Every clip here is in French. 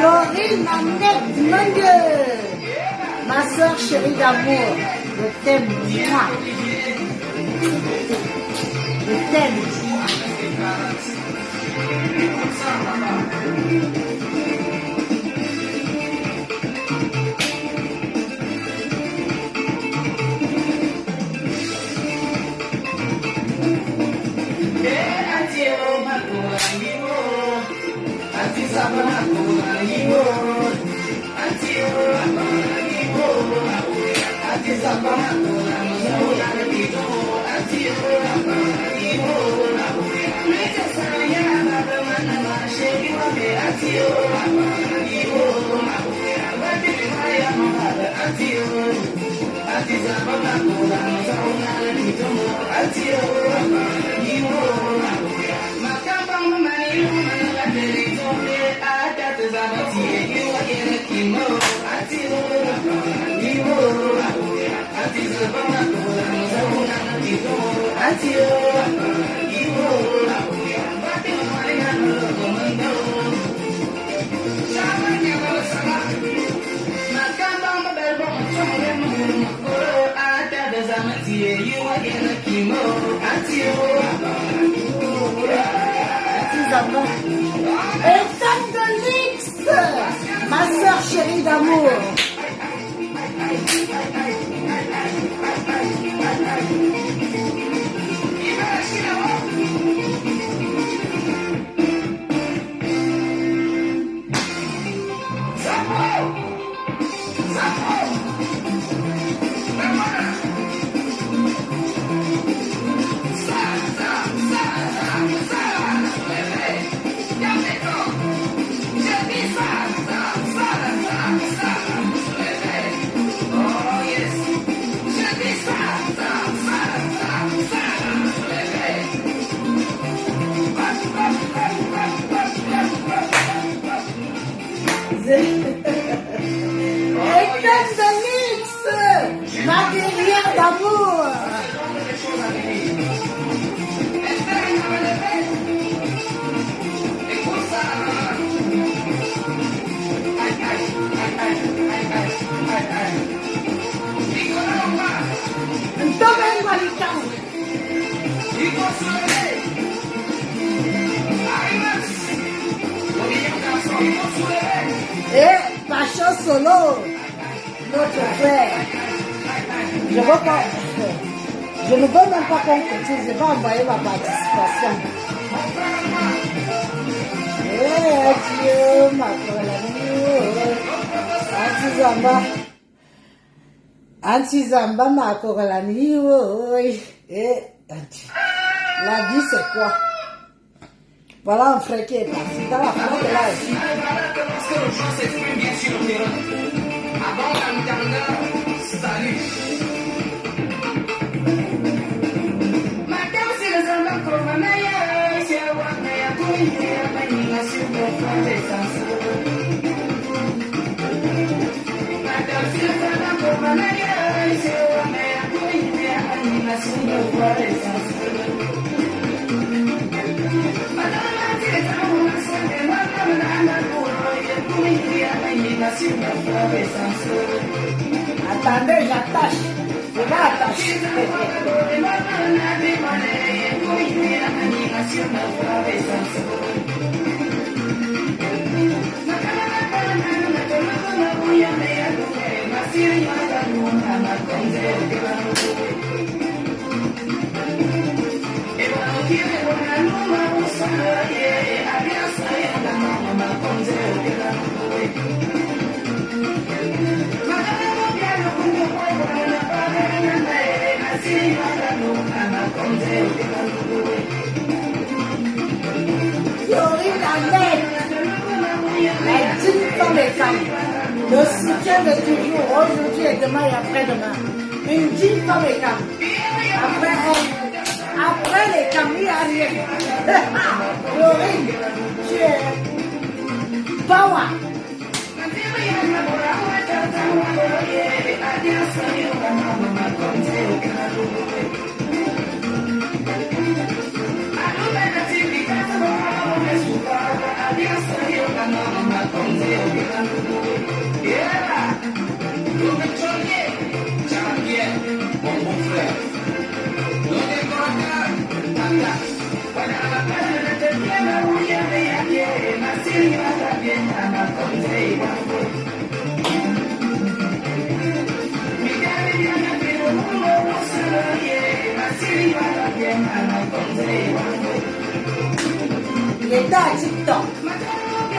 Laurie Nanette, mon Dieu, ma soeur chérie d'amour, je t'aime, moi. Je t'aime. Ethan de Lix, ma soeur chérie d'amour. Stop! Et Passion Solo, notre frère. Je ne veux même pas qu'on cotise, je vais envoyer ma participation. Adieu, ma Anti-Zamba. Anti-Zamba, ma Coralani. La vie, c'est quoi? Voilà un frère qui est parti dans la flotte là aussi. Attendez, j'attache. Je vais attacher. Le soutien de toujours, aujourd'hui et demain et après-demain. Une digne femme et cam. Après les cams, il n'y a rien. Florine, tu es power. Il est à TikTok.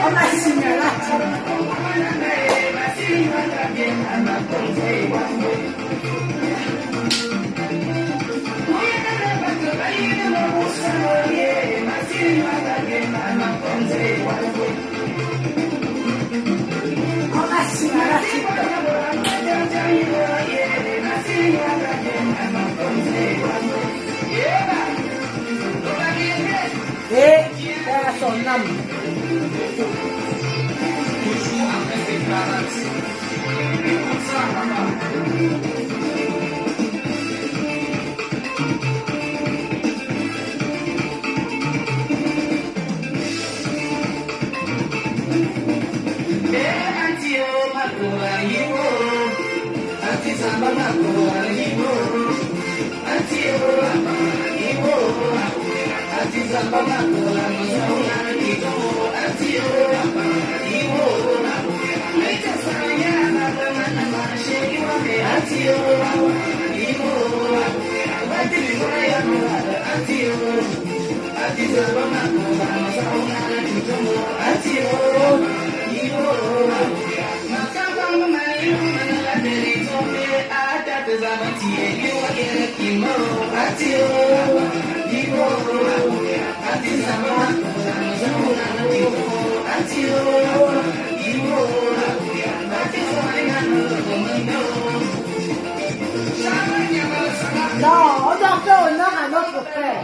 On a signé là. On a signé là. Et à son âme. Non, on doit faire honneur à notre frère.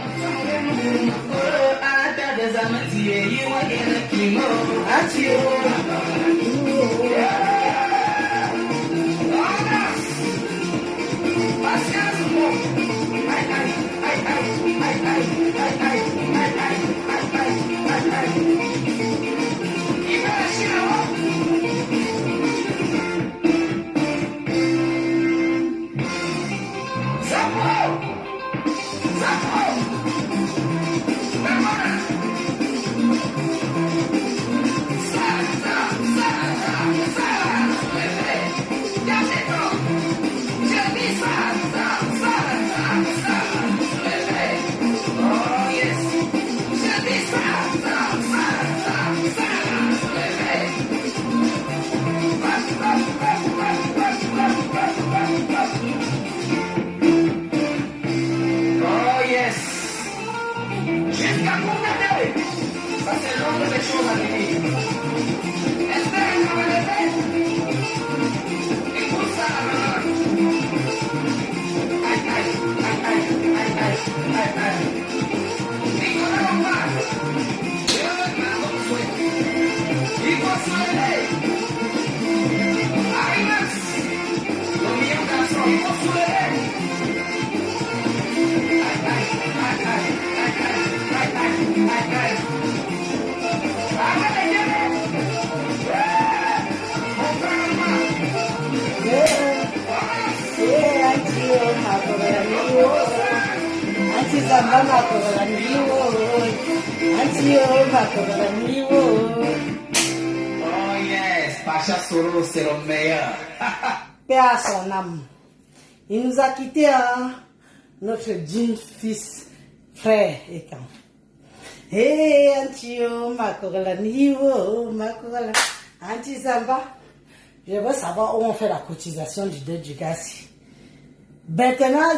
Samba Makogalaniwo, Antio Makogalaniwo. Oh yes, Pacha Soro, c'est le meilleur. Paix à son âme. Il nous a quittés, hein, notre digne fils, frère et camp. Hey, Antio Makogalaniwo, Makogalaniwo. Anti Samba, je veux savoir où on fait la cotisation du deuil du Gassi. Maintenant,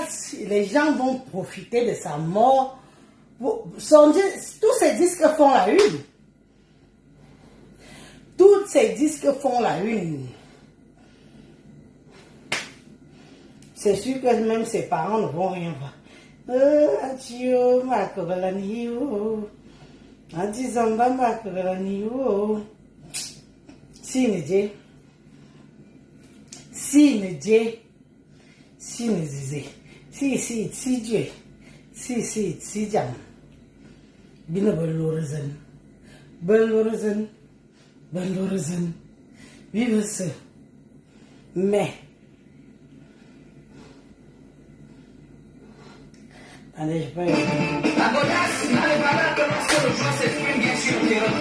les gens vont profiter de sa mort. Tous ces disques font la une. Tous ces disques font la une. C'est sûr que même ses parents ne vont rien voir. Adieu, ma Kogalaniwo. Adieu, Zamba, ma Kogalaniwo. Si Nedje. Si Nedje. Si Nezizé. Si Dieu. Si Jam. Bina Belorezen. Belorezen. Vive ce. Mais. Allez, je peux. La godasse n'allait pas là que lorsque le jour s'exprime bien sur le terrain.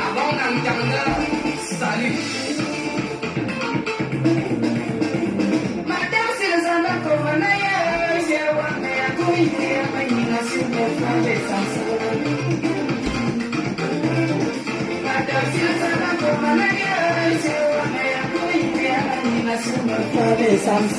Avant d'entendre, salut. Madame, c'est le Zamba Komanaya, j'ai ouaké à couiller à ma nation de frère et sans. Madame, c'est le Zamba Komanaya, j'ai ouaké à couiller à ma nation de frère et sans.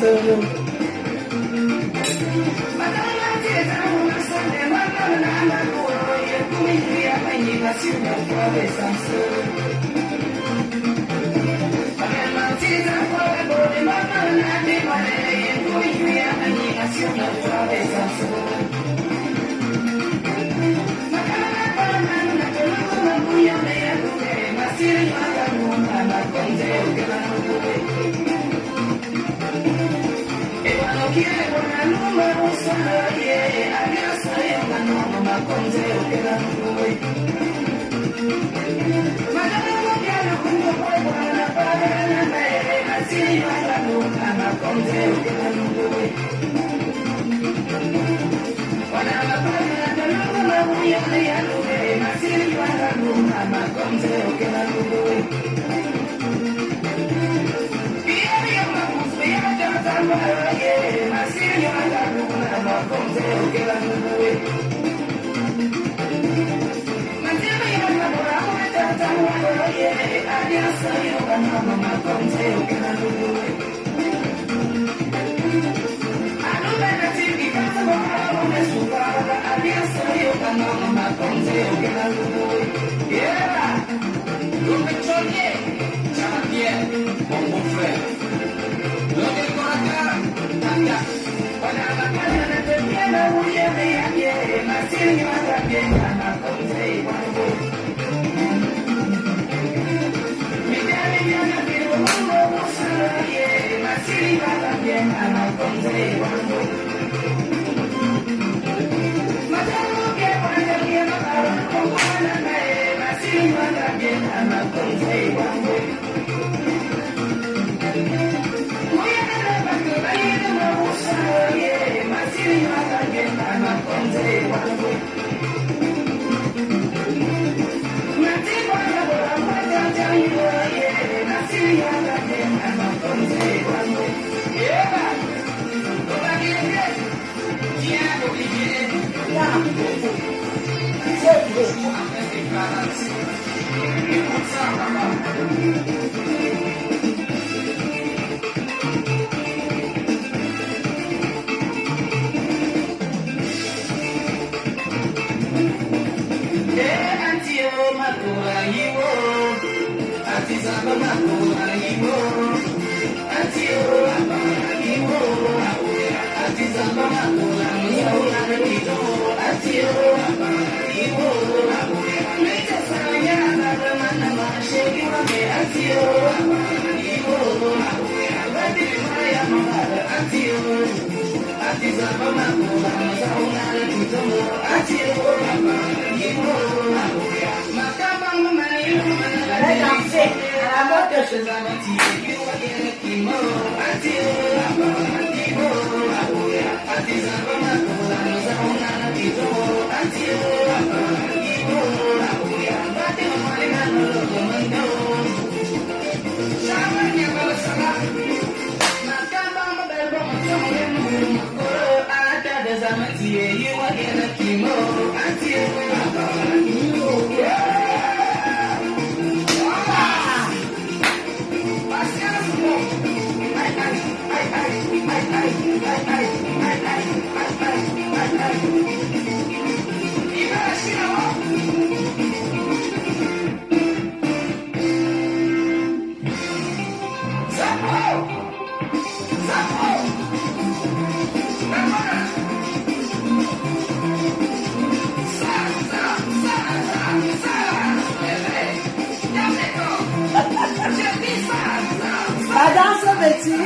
La danse, Betty.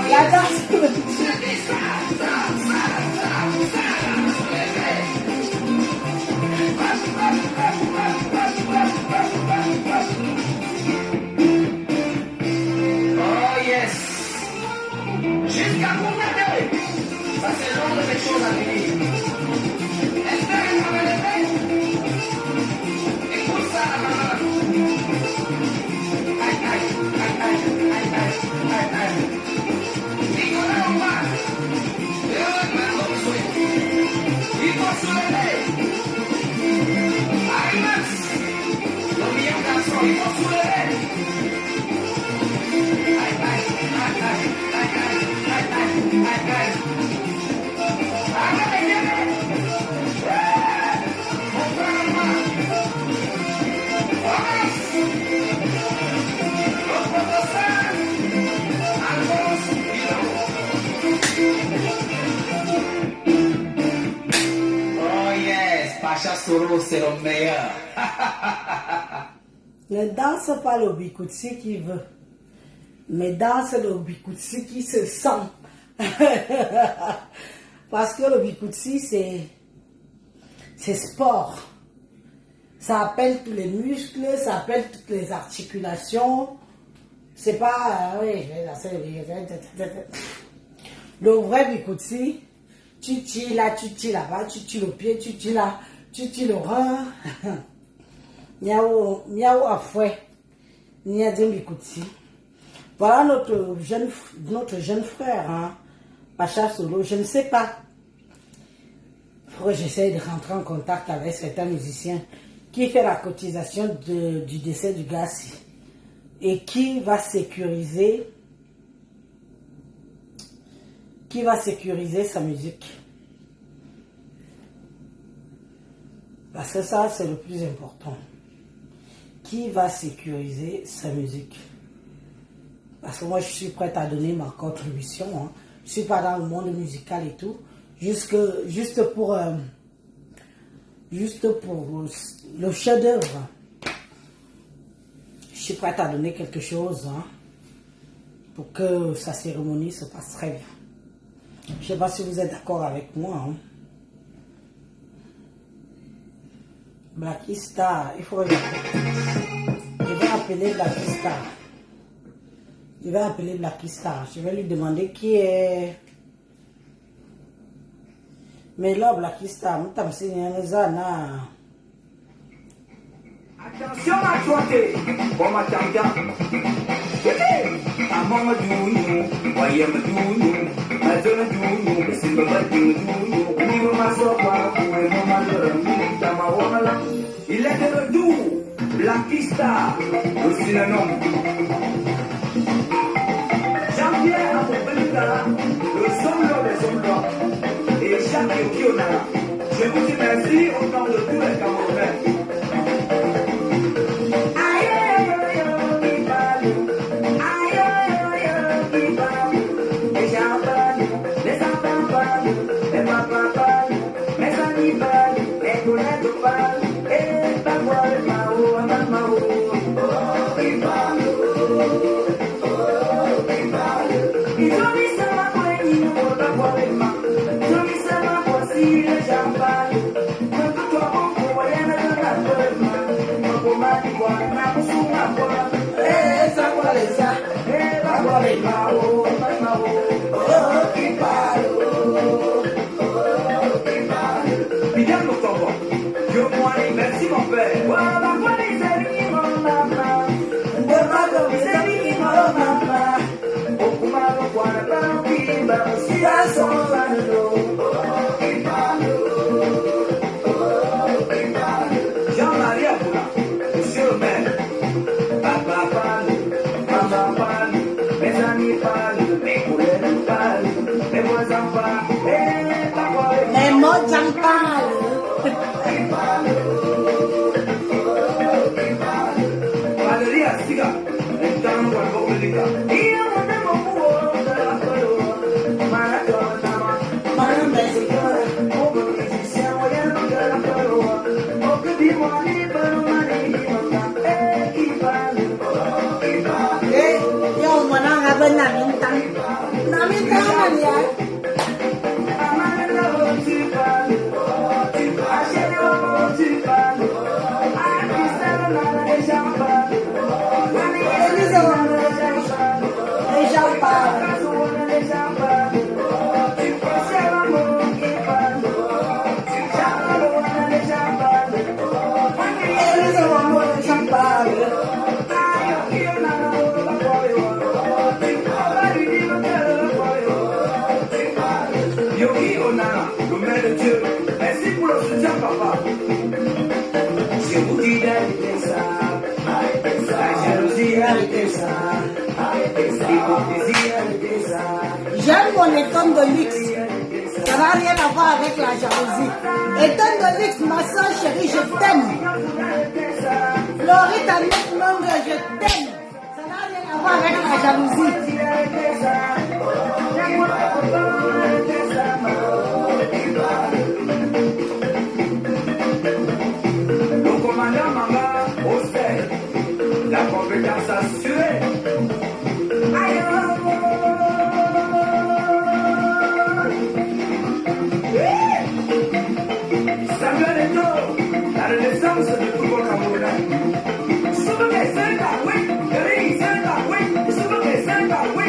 La danse, Betty. Oh yes. Jusqu'à combien? Ça c'est l'ordre des choses à venir. Espère-moi me lever. Écoute ça, la maman. Aïe, aïe, aïe, aïe, aïe, aïe, aïe, aïe. Nicolas, on va. Il faut se lever. Aïe, Max. Le meilleur garçon, il faut se lever. Aïe, aïe, aïe, aïe, aïe, aïe, aïe, aïe, aïe. Arrête, viens. Mon frère, moi. Oh yes, Pacha Soro, c'est le meilleur. Ne danse pas le bikoutsi qui veut, mais danse le bikoutsi qui se sent. Parce que le bikoutsi, c'est sport. Ça appelle tous les muscles, ça appelle toutes les articulations. C'est pas... oui, le vrai bikoutsi, tu tires là, tu tires là-bas, tu tires le pied, tu tires là, tu tires le rein. Miaou, miaou à fouet. Niadim bikoutsi. Voilà notre jeune frère, hein, Pacha Soro. Je ne sais pas. J'essaie de rentrer en contact avec certains musiciens qui fait la cotisation du décès du gars et qui va sécuriser sa musique. Parce que ça, c'est le plus important. Qui va sécuriser sa musique? Parce que moi, je suis prête à donner ma contribution. Hein. Je ne suis pas dans le monde musical et tout. Juste pour le chef-d'œuvre. Je suis prête à donner quelque chose, hein, pour que sa cérémonie se passe très bien. Je ne sais pas si vous êtes d'accord avec moi. Hein. Blacky Star, il faut regarder. Je vais appeler Blacky Star. Je vais appeler Blacky Star. Je vais lui demander qui est. Mais là, Blacky Star, je vais Attention à toi, bon matin, among a do, I am a do, I don't do, the silver do, you must walk away, no matter, Tamawana, il est de do, Blacky Star, aussi le nom. Jean-Pierre Apopelika, le sombre des sombres, et Jacques Yokiona. Je vous dis merci au nom de tous les Camerounais. Merci mon père. parlent, mes amis parlent, mes collègues parlent, mes voisins parlent, et papa Les mots j'en parle. Valeria Siga, entrando con Bolica. Y no tenemos jugo de la color, Maratona, México, como dice, voy a de la color, o que vivo ahí, pero Yo muốn ăn ở bên Nam Yên Tăng. Nam Yên Tăng là gì ạ? Merci pour le soutien, papa. Je vous dis d'arrêter ça. La jalousie, arrêtez ça. L'hypocrisie, arrêtez ça. J'aime mon étonne de luxe. Ça n'a rien à voir avec la jalousie. Étonne de luxe, ma soeur chérie, je t'aime. Florita Nongue, je t'aime. Ça n'a rien à voir avec la jalousie. Le commandant Manga, au sel, la compétence assurée. Samuel Eto'o, la renaissance du football camerounais. Souvent que c'est un oui, c'est un oui, souvent que c'est un oui,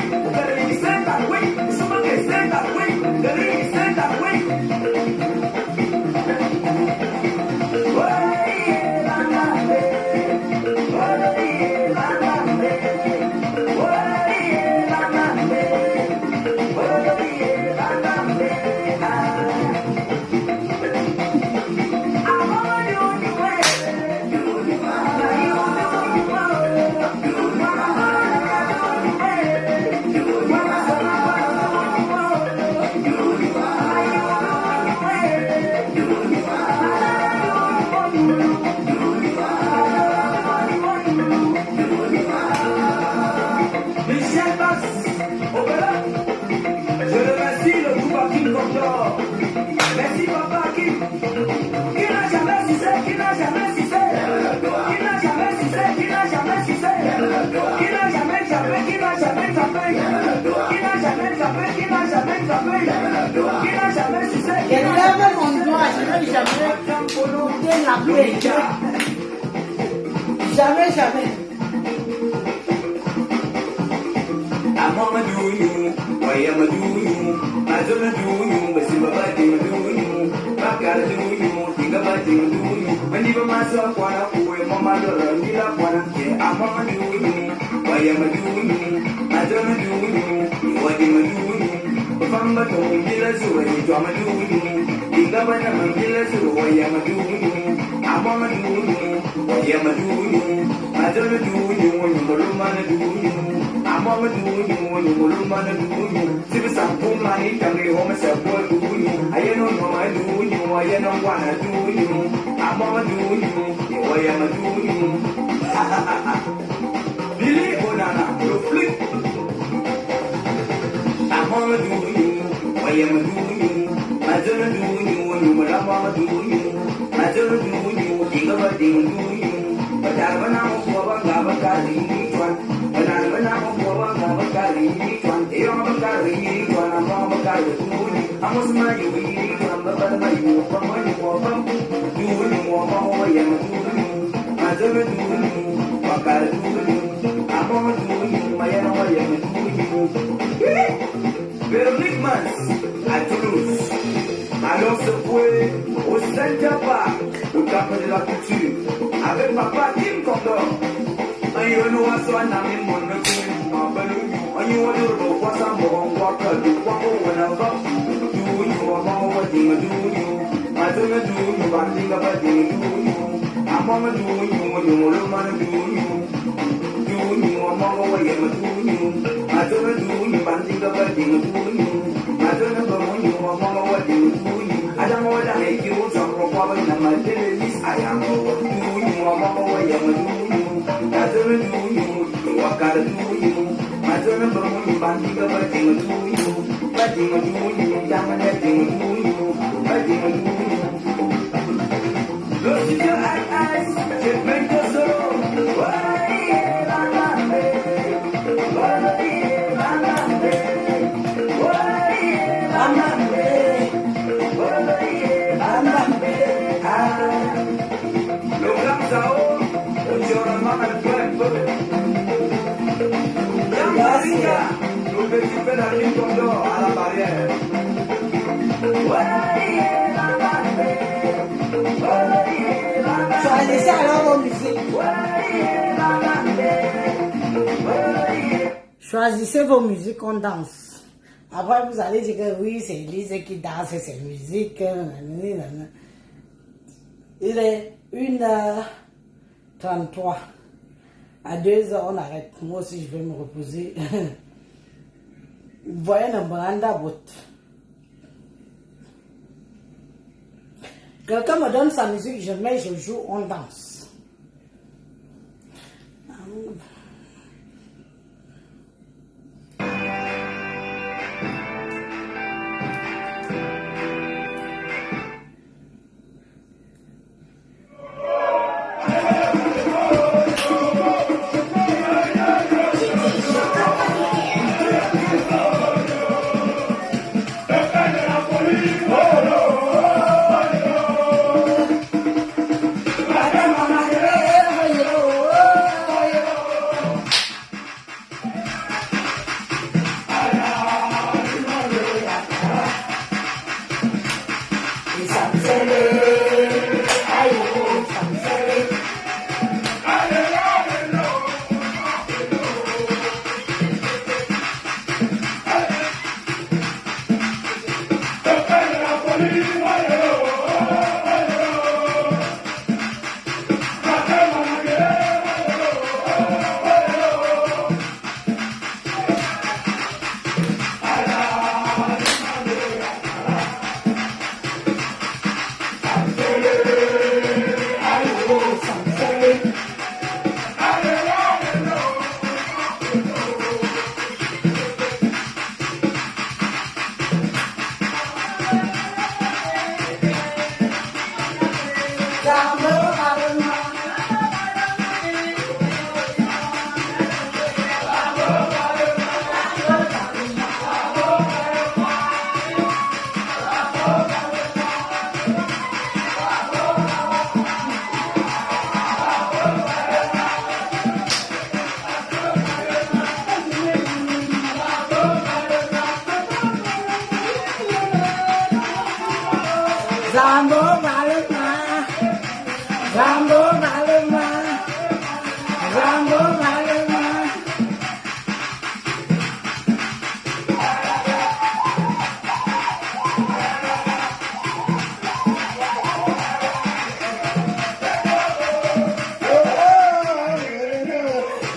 c'est un oui, souvent que c'est un oui, c'est un oui. Merci papa qui n'a jamais cessé, qui n'a jamais cessé, qui n'a jamais cessé, qui n'a jamais cessé, qui n'a jamais zappé, qui n'a jamais zappé, qui n'a jamais zappé, qui n'a jamais zappé, qui n'a jamais cessé. Je lève mon doigt, je n'ai jamais bien la paix. Jamais, jamais. I'm on my do you, why am I do you? I don't do you, but see my body do you. Back out do you, think about you do you. When even myself wanna away, mama don't need up one. Yeah, I'm on my do you, why am I do you? I don't do you, what am I do you? If I'm a don't be less away, I'm a do you. Think about them and be less away, why am I do you? I'm on my do you, why am I do you? I don't do you, when you're a man do you. I'm on my do you, when you're a man do you. See me some poor money, can be home and say, boy, do you. I don't know I do you, I don't wanna do you. I'm on my do you, why am I do you? Billy Bonana, you flip. I'm on my do you, why am I do you? I don't do you, when you're a mama do you. I don't do you, think about do you. But I'm not for a carry one. But I'm not for a carry one. They are a carry one. I'm on a carry two. I must mind you, I'm the better by you from when you walk up. Do you walk away? I'm doing you. I don't do you. What I do you. I'm on doing my own way. I'm doing you. Veronique Mans, à Toulouse. Alors ce point, au Saint-Japa, au cap de la culture, avec papa Kim Condor. You know what's on I'm in one of them, and you want to know what's on walk up, you walk over and up. Do you want what you do you? I don't do you, but think about you, do you? I'm on do you, when you want to do you. Do dunyu, mama waya madunyu. Madonna dunyu, bandinga bandinga dunyu. Madonna bamunyu, mama waya dunyu. Adamo wala hekiru samro kwa bana madelelis. Ayamo dunyu, mama waya madunyu. Madonna dunyu, wakara dunyu. Madonna bamunyu, bandinga bandinga dunyu. Bandinga dunyu, damana dunyu. Bandinga dunyu. Look in your eyes, just make your soul. À la barrière. Choisissez alors vos musiques. Choisissez vos musiques, on danse. Après, vous allez dire que oui, c'est Elise qui danse ces musiques. Il est 1h33. À 2h, on arrête. Moi aussi, je vais me reposer. Vous voyez un branda bot. Quelqu'un me donne sa musique, je mets, je joue, on danse. Rambo Valema, Rambo Valema, Rambo Valema.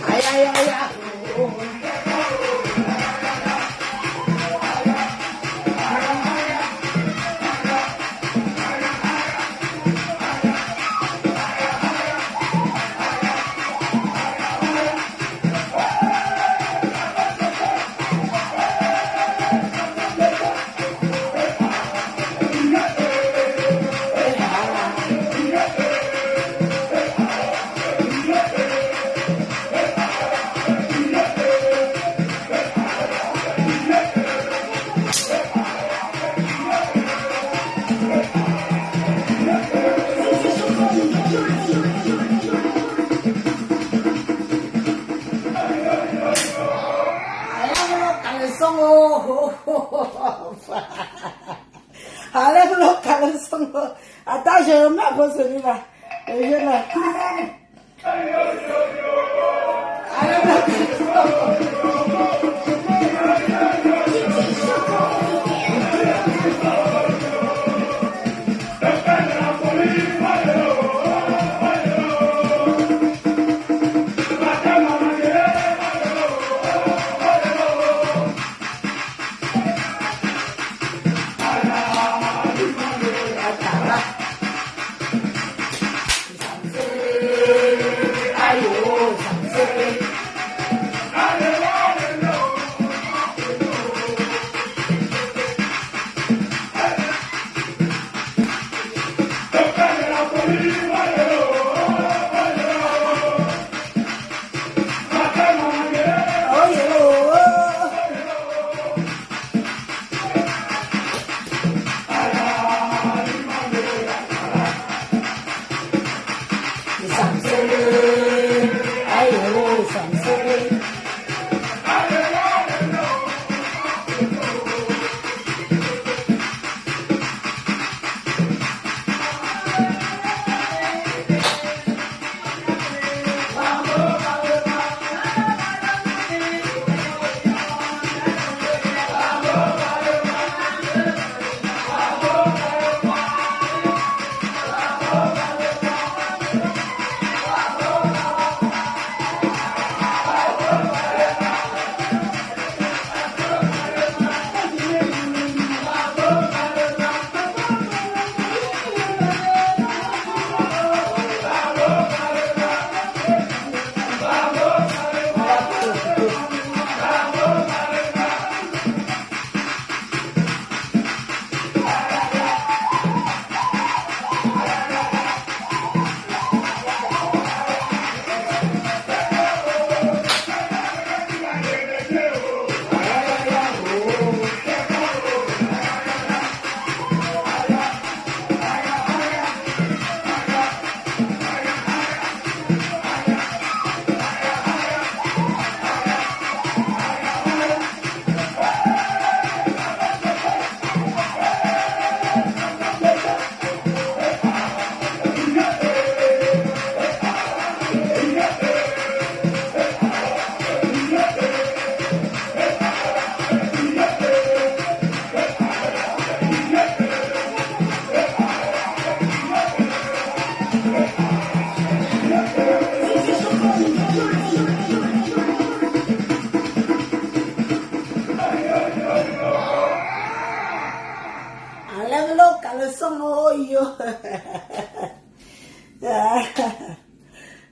Ay, ay, ay, ay. Allez, le caleçon. Attends, je remets pour celui-là. Et je le... Allez, le caleçon.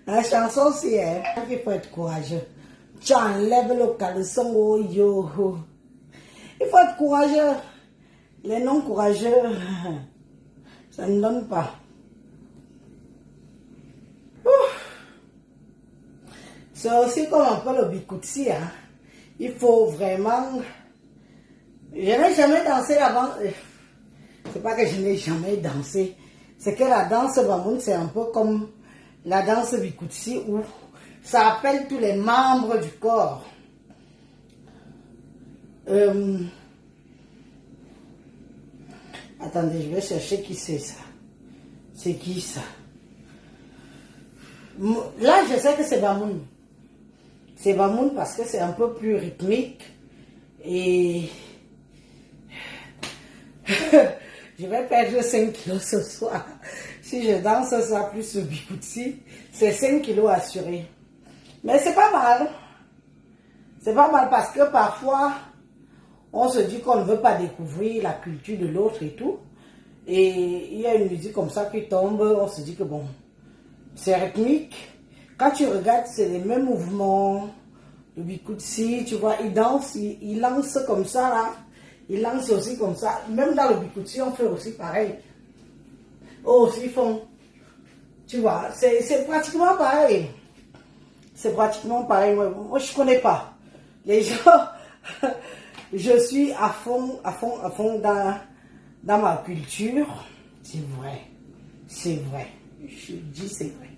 La chanson, c'est il faut être courageux. Tu enlèves le caleçon, oh yo. Il faut être courageux. Les non courageux, ça ne donne pas. C'est aussi comme un peu le bikutsi, hein. Il faut vraiment... Je n'ai jamais dansé avant. C'est pas que je n'ai jamais dansé. C'est que la danse Bamoun, c'est un peu comme la danse bikutsi où ça appelle tous les membres du corps. Attendez, je vais chercher qui c'est ça. C'est qui ça? Là, je sais que c'est Bamoun. C'est Bamoun parce que c'est un peu plus rythmique. Et je vais perdre 5 kilos ce soir. Si je danse ça plus le bikutsi, c'est 5 kilos assurés. Mais c'est pas mal. C'est pas mal parce que parfois, on se dit qu'on ne veut pas découvrir la culture de l'autre et tout. Et il y a une musique comme ça qui tombe, on se dit que bon, c'est rythmique. Quand tu regardes, c'est les mêmes mouvements. Le bikutsi, tu vois, il danse, il lance comme ça là. Il lance aussi comme ça. Même dans le bikutsi, on fait aussi pareil. Oh, ils font. Tu vois, c'est pratiquement pareil. C'est pratiquement pareil. Moi, je ne connais pas. Les gens, je suis à fond dans ma culture. C'est vrai. C'est vrai. Je dis c'est vrai.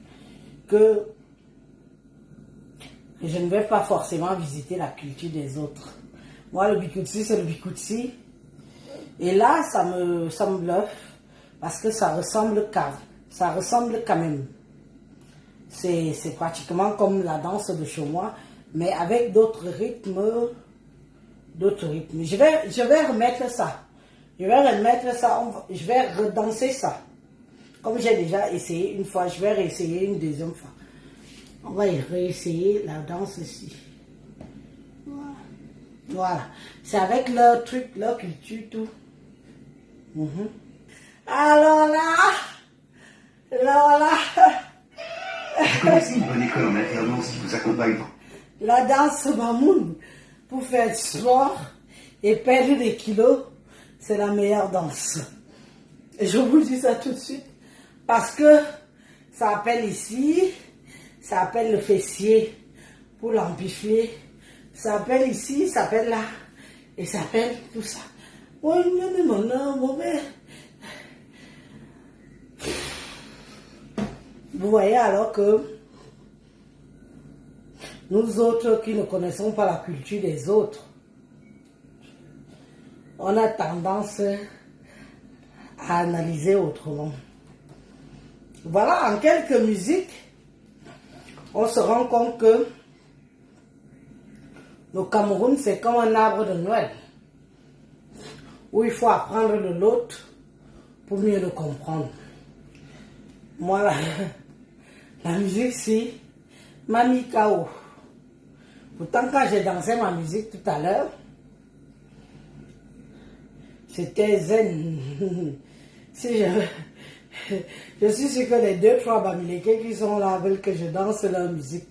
Que je ne vais pas forcément visiter la culture des autres. Moi, le bikutsi, c'est le bikutsi. Et là, ça me bluffe. Parce que ça ressemble quand même. C'est pratiquement comme la danse de chez moi, mais avec d'autres rythmes. Je vais remettre ça. Je vais redanser ça. Comme j'ai déjà essayé une fois, je vais réessayer une deuxième fois. On va y réessayer la danse ici. Voilà. C'est avec leur truc, leur culture, tout. Alors là. Vous connaissez une bonne école en alternance qui vous accompagne? La danse Bamoun, pour faire du sport et perdre des kilos, c'est la meilleure danse. Et je vous dis ça tout de suite. Parce que ça appelle ici, ça appelle le fessier pour l'amplifier. Ça appelle ici, ça appelle là. Et ça appelle tout ça. Vous voyez alors que nous autres qui ne connaissons pas la culture des autres, on a tendance à analyser autrement. Voilà, en quelques musiques, on se rend compte que le Cameroun, c'est comme un arbre de Noël, où il faut apprendre de l'autre pour mieux le comprendre. Moi, la musique, c'est Mami Kao. Pourtant, quand j'ai dansé ma musique tout à l'heure, c'était zen. Si je suis sûr que les 2-3 Bamileke qui sont là veulent que je danse leur musique.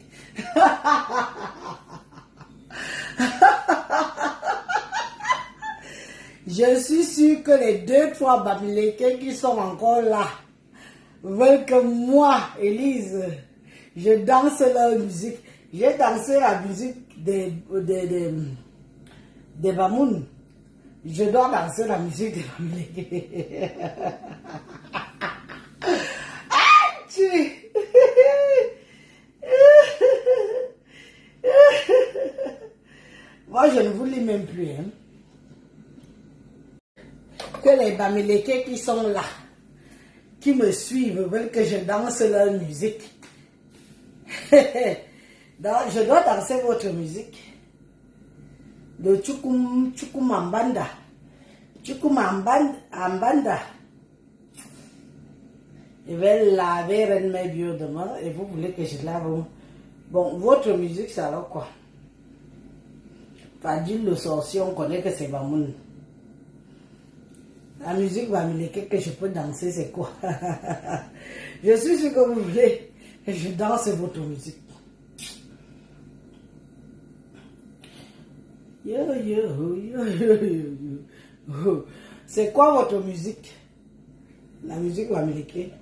Je suis sûr que les 2-3 Bamileke qui sont encore là veulent que moi, Élise, je danse leur musique. J'ai dansé la musique des Bamoun. Je dois danser la musique des Bamileke. Moi, je ne vous lis même plus. Hein. Que les Bamileke qui sont là, qui me suivent, veulent que je danse leur musique. Donc, je dois danser votre musique. De Chukumambanda. Chukumambanda. Je vais laver mes bio demain et vous voulez que je lave. Bon, votre musique, c'est alors quoi? Fadil le sorcier, on connaît que c'est Bamoun. La musique bamileke que je peux danser, c'est quoi? Je suis sûr que vous voulez que je danse votre musique. Yo, yo, yo, yo, yo. C'est quoi votre musique? La musique bamileke.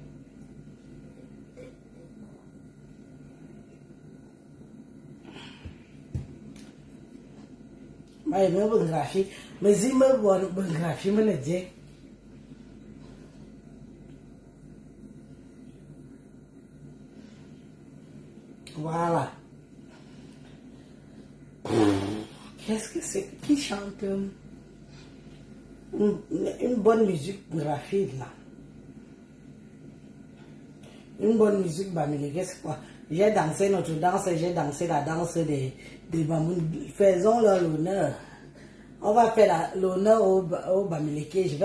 Mais me bonne graphie, mais si me bonne graphie me le dit. Voilà. Qu'est-ce que c'est qui chante une bonne musique graphique là? Une bonne musique bamileke, c'est quoi? J'ai dansé notre danse, j'ai dansé la danse des Bamoun. Faisons-leur l'honneur. On va faire l'honneur au bamileke.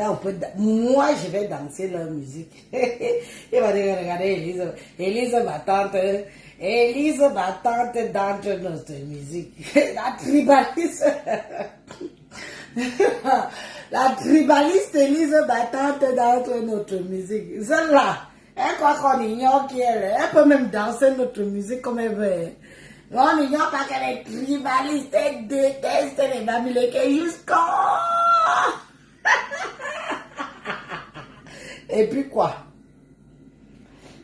Moi, je vais danser leur musique. Il va dire, regardez, Élise battante. Élise battante dans notre musique. La tribaliste. La tribaliste Élise battante dans notre musique. Celle-là. Elle croit qu'on ignore qui elle est. Elle peut même danser notre musique comme elle veut. On n'ignore pas qu'elle est tribaliste. Elle déteste les bamileke jusqu'au... Et puis quoi?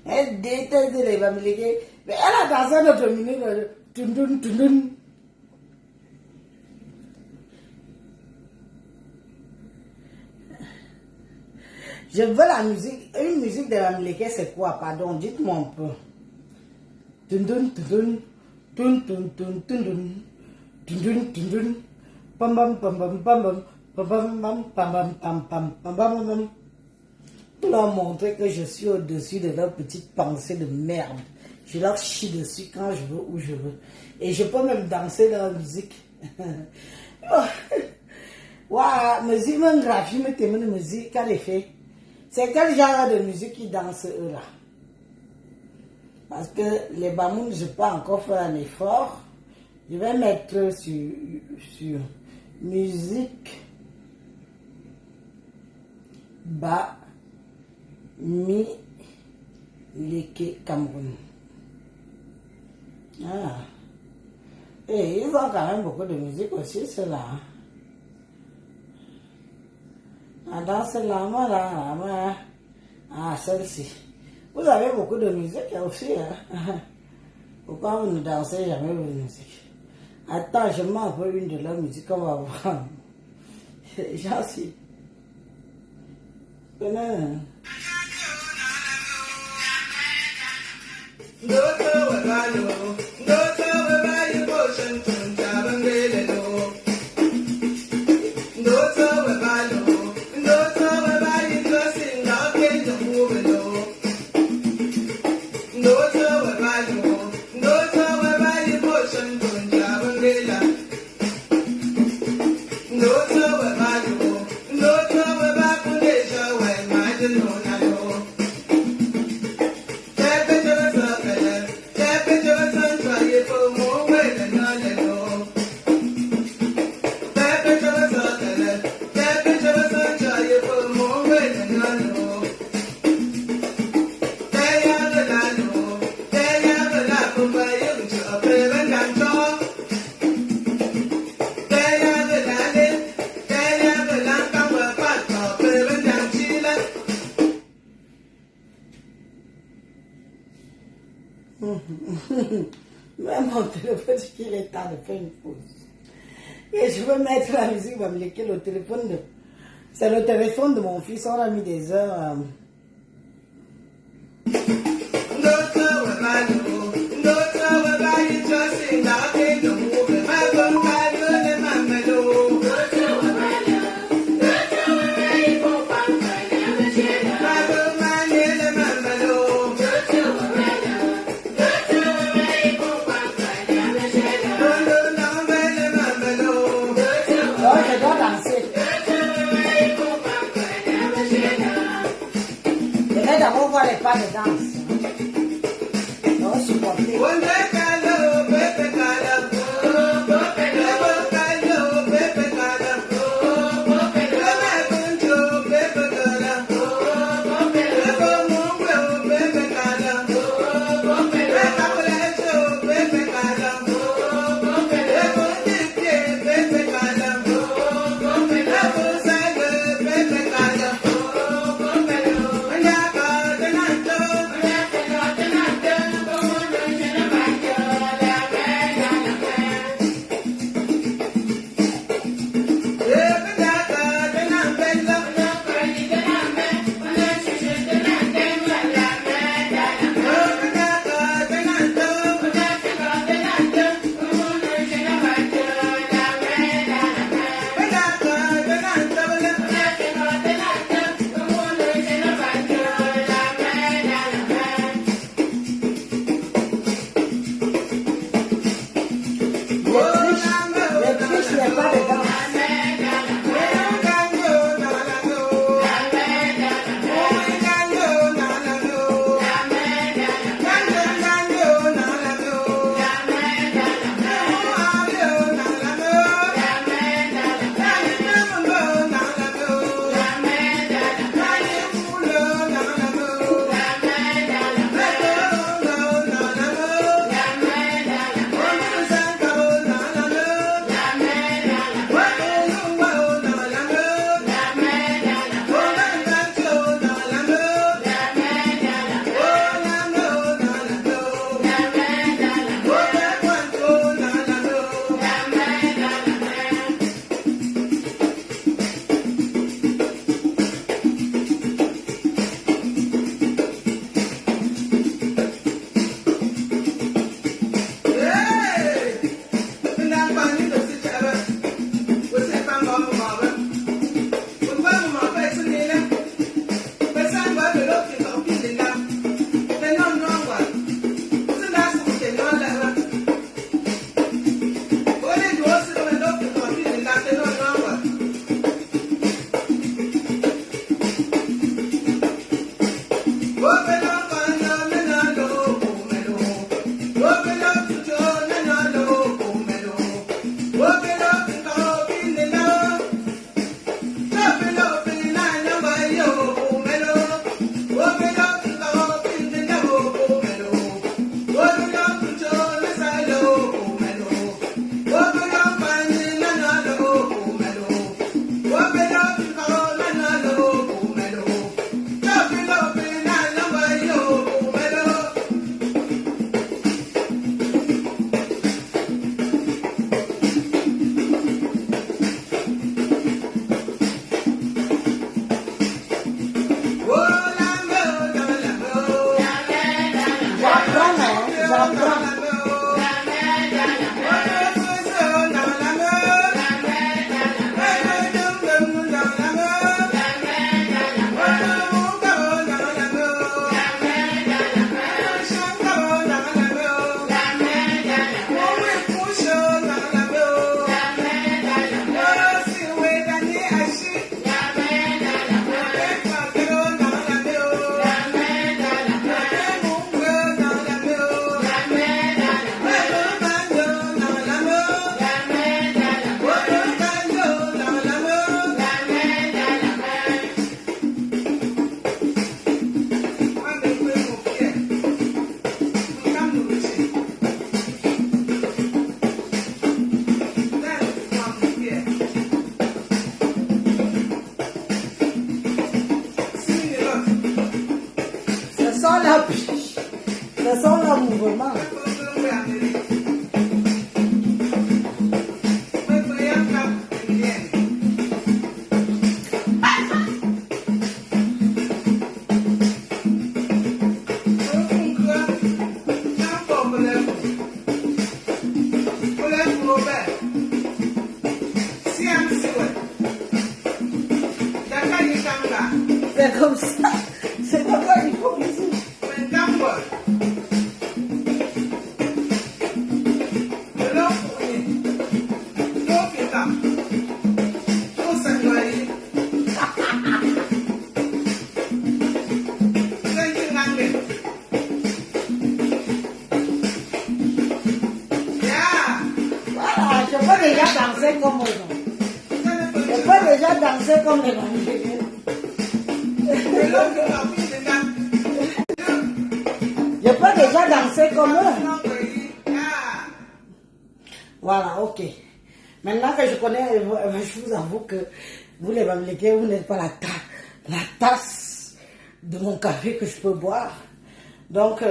Elle déteste les bamileke. Mais elle a dansé notre musique. Tundun, tundun. Je veux la musique, une musique de bamileke, c'est quoi? Pardon, dites-moi un peu. Tundun, tundun, tun, tun, tun, tundun, tundun, tundun, pam pam pam pam pam pam pam pam pam pam pam pam pam pam. Pour leur montrer que je suis au-dessus de leurs petites pensées de merde. Je leur chie dessus quand je veux, où je veux. Et je peux même danser leur musique. Waouh, musique, même graphie, me témoigne de musique, quel effet? C'est quel genre de musique qu'ils dansent eux là? Parce que les Bamoun, je peux encore faire un effort. Je vais mettre sur musique bamileke Cameroun. Ah. Et ils ont quand même beaucoup de musique aussi, ceux-là. Dans celle-là, là, ah, celle-ci. Vous avez beaucoup de musique aussi, hein? Pourquoi vous ne dansez jamais vos musiques? Attends, je m'en veux une de leurs musiques, on va voir. J'en suis. Même mon téléphone, il est temps de faire une pause. Et je veux mettre la musique bamileke, le téléphone de... C'est le téléphone de mon fils, on a mis des heures... D'abord voir les pas de danse. Non, supporter. sens le mouvement. C'est comme ça. C'est comme ça qu'il faut ici. Voilà, je peux déjà danser comme eux. Je peux déjà danser comme les Nigériens. Je peux déjà danser comme eux. Voilà, ok. Maintenant que je connais, je vous avoue que vous les Bamileke, vous n'êtes pas la tasse de mon café que je peux boire. Donc,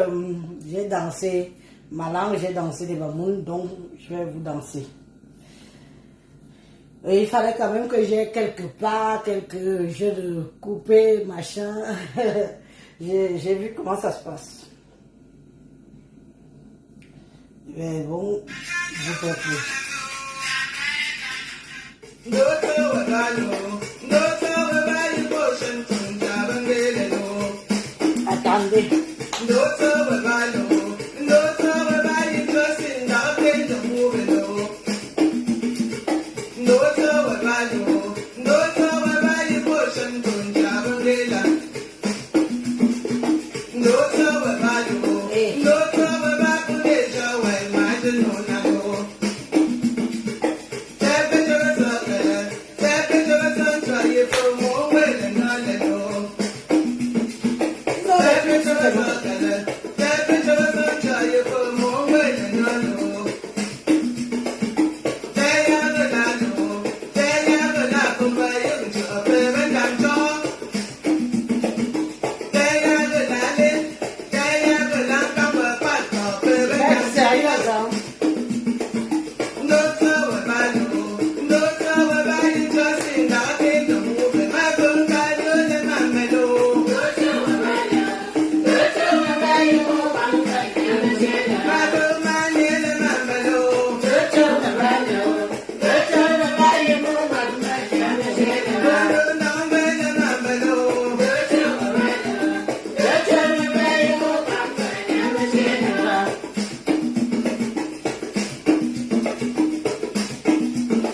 j'ai dansé ma langue, j'ai dansé des Bamoun, donc je vais vous danser. Et il fallait quand même que j'ai quelques pas, quelques jeux de couper, machin. J'ai vu comment ça se passe. Mais bon, je peux plus. Attendez.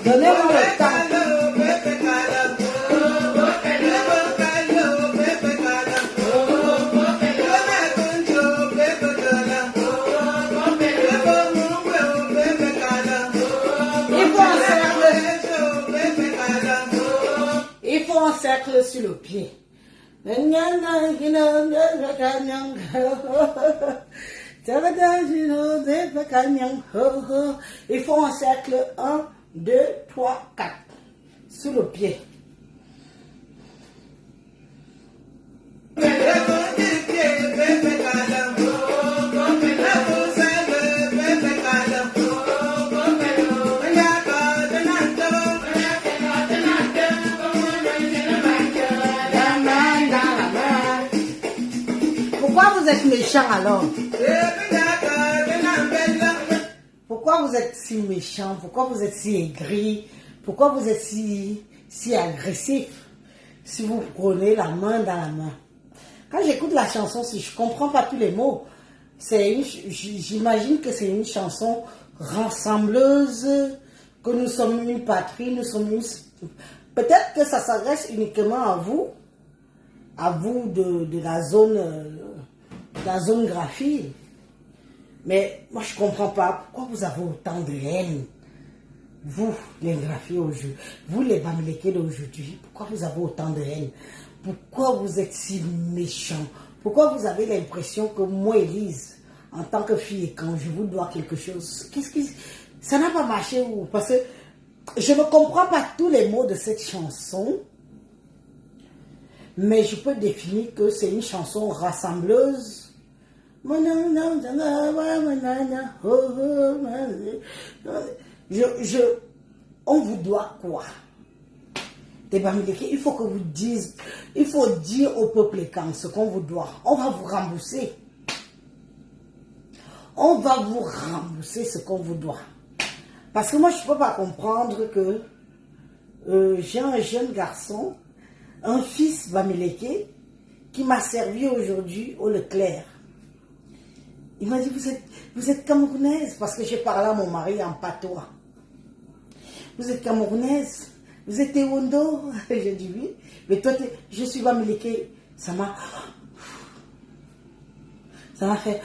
Donnez-moi le temps. Il faut un cercle sur le pied. Il faut un cercle 1, 2, 3, 4 sur le pied. Pourquoi vous êtes méchant alors? Pourquoi vous êtes si méchant? Pourquoi vous êtes si aigri? Pourquoi vous êtes si agressif? Si vous prenez la main dans la main. Quand j'écoute la chanson, si je ne comprends pas tous les mots, j'imagine que c'est une chanson rassembleuse, que nous sommes une patrie, nous sommes une... Peut-être que ça s'adresse uniquement à vous de la zone graphie. Mais moi je ne comprends pas pourquoi vous avez autant de haine. Vous, les graphies aujourd'hui, vous les Bamileke d'aujourd'hui, pourquoi vous avez autant de haine? Pourquoi vous êtes si méchants? Pourquoi vous avez l'impression que moi, Élise, en tant que fille, et quand je vous dois quelque chose, ça n'a pas marché ou? Parce que je ne comprends pas tous les mots de cette chanson, mais je peux définir que c'est une chanson rassembleuse On vous doit quoi? Des Bamileke, il faut que vous disiez, il faut dire au peuple quand ce qu'on vous doit. On va vous rembourser. On va vous rembourser ce qu'on vous doit. Parce que moi, je ne peux pas comprendre que j'ai un jeune garçon, un fils Bamileke, qui m'a servi aujourd'hui au Leclerc. Il m'a dit, vous êtes camerounaise, parce que j'ai parlé à mon mari en patois. Vous êtes camerounaise? Vous êtes Ewondo? J'ai dit oui. Mais toi, je suis Bamileke. Ça m'a fait...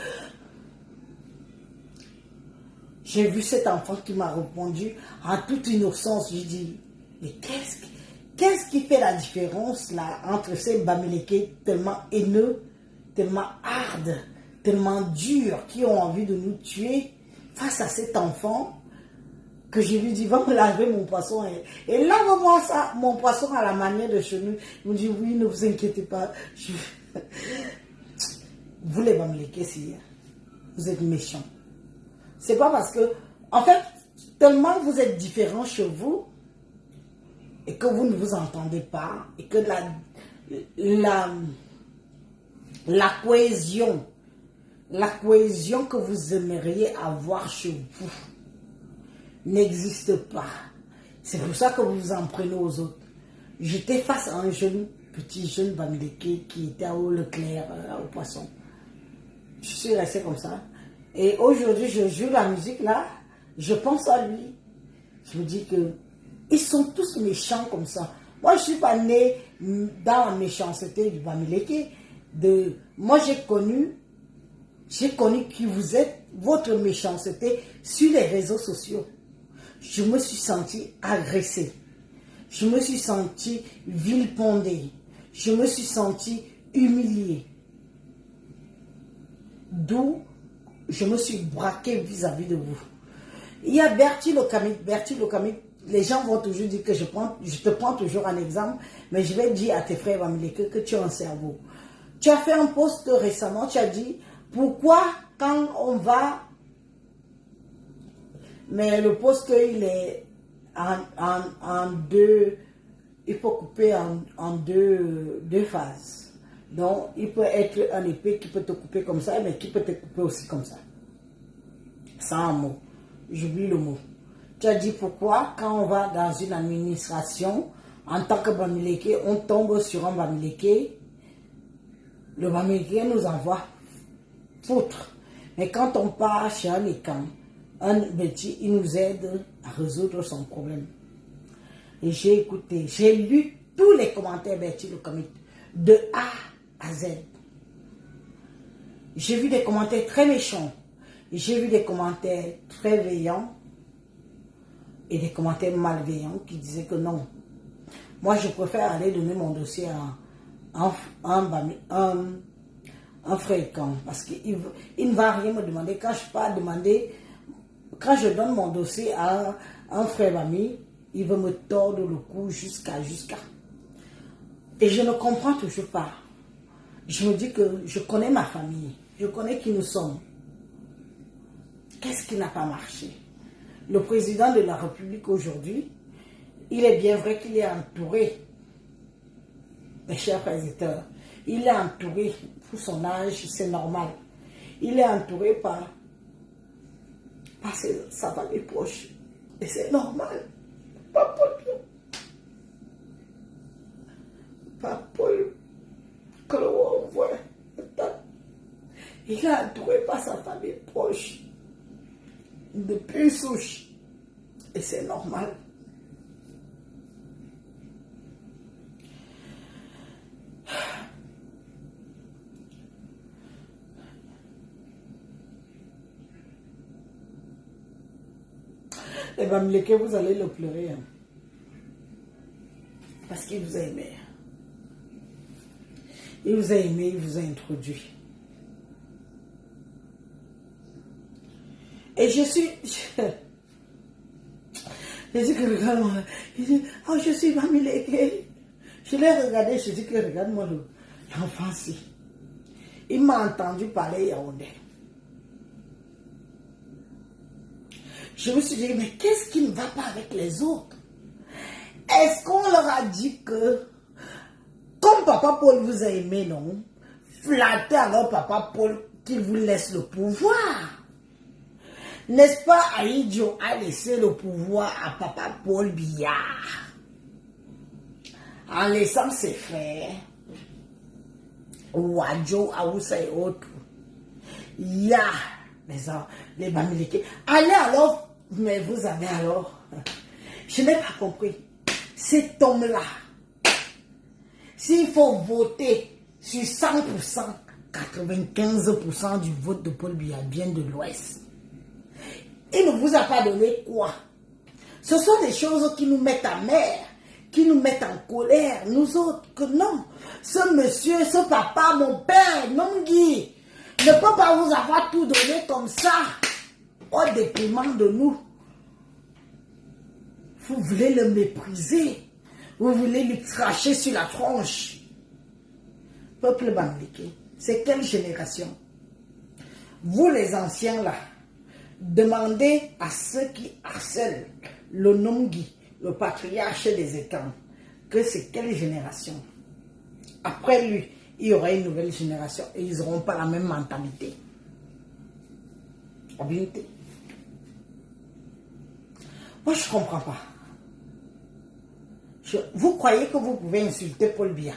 J'ai vu cet enfant qui m'a répondu en toute innocence. J'ai dit, mais qu'est-ce qui fait la différence là entre ces Bamileke tellement haineux, tellement hardes, tellement durs, qui ont envie de nous tuer, face à cet enfant que je lui dis, va me laver mon poisson. Et lave-moi ça, mon poisson à la manière de chez nous. Il me dit, oui, ne vous inquiétez pas. Vous les Bamileke, vous êtes méchants. C'est pas parce que, en fait, tellement vous êtes différents chez vous et que vous ne vous entendez pas et que la cohésion que vous aimeriez avoir chez vous n'existe pas. C'est pour ça que vous vous en prenez aux autres. J'étais face à un petit jeune Bamileke qui était au Leclerc, au poisson. Je suis restée comme ça. Et aujourd'hui, je joue la musique là, je pense à lui. Je me dis que ils sont tous méchants comme ça. Moi, je ne suis pas née dans la méchanceté du Bamileke. Moi, j'ai connu qui vous êtes, votre méchanceté sur les réseaux sociaux. Je me suis sentie agressée. Je me suis sentie vilipendée. Je me suis sentie humiliée. D'où je me suis braquée vis-à-vis de vous. Il y a Bertie Lokamit. Bertie Lokamit, les gens vont toujours dire que je te prends toujours un exemple, mais je vais dire à tes frères Bamileke que tu as un cerveau. Tu as fait un post récemment, tu as dit, pourquoi quand on va... Mais le post, il est en deux... Il faut couper en deux phases. Donc, il peut être un épée qui peut te couper comme ça, mais qui peut te couper aussi comme ça. Sans un mot. J'oublie le mot. Tu as dit pourquoi, quand on va dans une administration, en tant que Bamileke, on tombe sur un Bamileke, le Bamileke nous envoie foutre. Mais quand on part chez un écan, un petit, il nous aide à résoudre son problème. Et j'ai écouté, j'ai lu tous les commentaires Bertie Lokamit, de A à Z. J'ai vu des commentaires très méchants. J'ai vu des commentaires très veillants et des commentaires malveillants qui disaient que non. Moi, je préfère aller donner mon dossier à un fréquent parce qu'il ne va rien me demander. Quand je donne mon dossier à un frère ami, il veut me tordre le cou jusqu'à. Et je ne comprends toujours pas. Je me dis que je connais ma famille. Je connais qui nous sommes. Qu'est-ce qui n'a pas marché? Le président de la République aujourd'hui, il est bien vrai qu'il est entouré, mes chers présidents, il est entouré, pour son âge, c'est normal. Il est entouré par sa famille proche. Et c'est normal. Pas Paul. Pas Paul. Que l'on voit. Il est entouré par sa famille proche. Depuis souche. Et c'est normal. Et Bamileke, vous allez le pleurer. Hein. Parce qu'il vous a aimé. Il vous a aimé, il vous a introduit. Et je suis... Je dis que regarde-moi. Il dit, oh, je suis Bamileke. Je l'ai regardé, je dis que regarde-moi l'enfant-ci. Il m'a entendu parler Yaoundé. Je me suis dit, mais qu'est-ce qui ne va pas avec les autres? Est-ce qu'on leur a dit que, comme Papa Paul vous a aimé, non? Flattez alors Papa Paul qu'il vous laisse le pouvoir. N'est-ce pas, Aïdjo a laissé le pouvoir à Papa Paul Biya en laissant ses frères, Wadjo, Aoussa et autres. Ya, les Bamileke. Allez alors, mais vous avez alors, je n'ai pas compris. Cet homme-là, s'il faut voter sur 100%, 95% du vote de Paul Biya vient de l'Ouest. Il ne vous a pas donné quoi? Ce sont des choses qui nous mettent à mer, qui nous mettent en colère, nous autres, que non. Ce monsieur, ce papa, mon père, Nongi, ne peut pas vous avoir tout donné comme ça, au déprimant de nous. Vous voulez le mépriser, vous voulez lui cracher sur la tronche. Peuple bamileke, c'est quelle génération? Vous les anciens là, demandez à ceux qui harcèlent le Nongi, le patriarche des étangs, que c'est quelle génération? Après lui, il y aura une nouvelle génération et ils n'auront pas la même mentalité. Habilité. Moi, je ne comprends pas. Vous croyez que vous pouvez insulter Paul Biya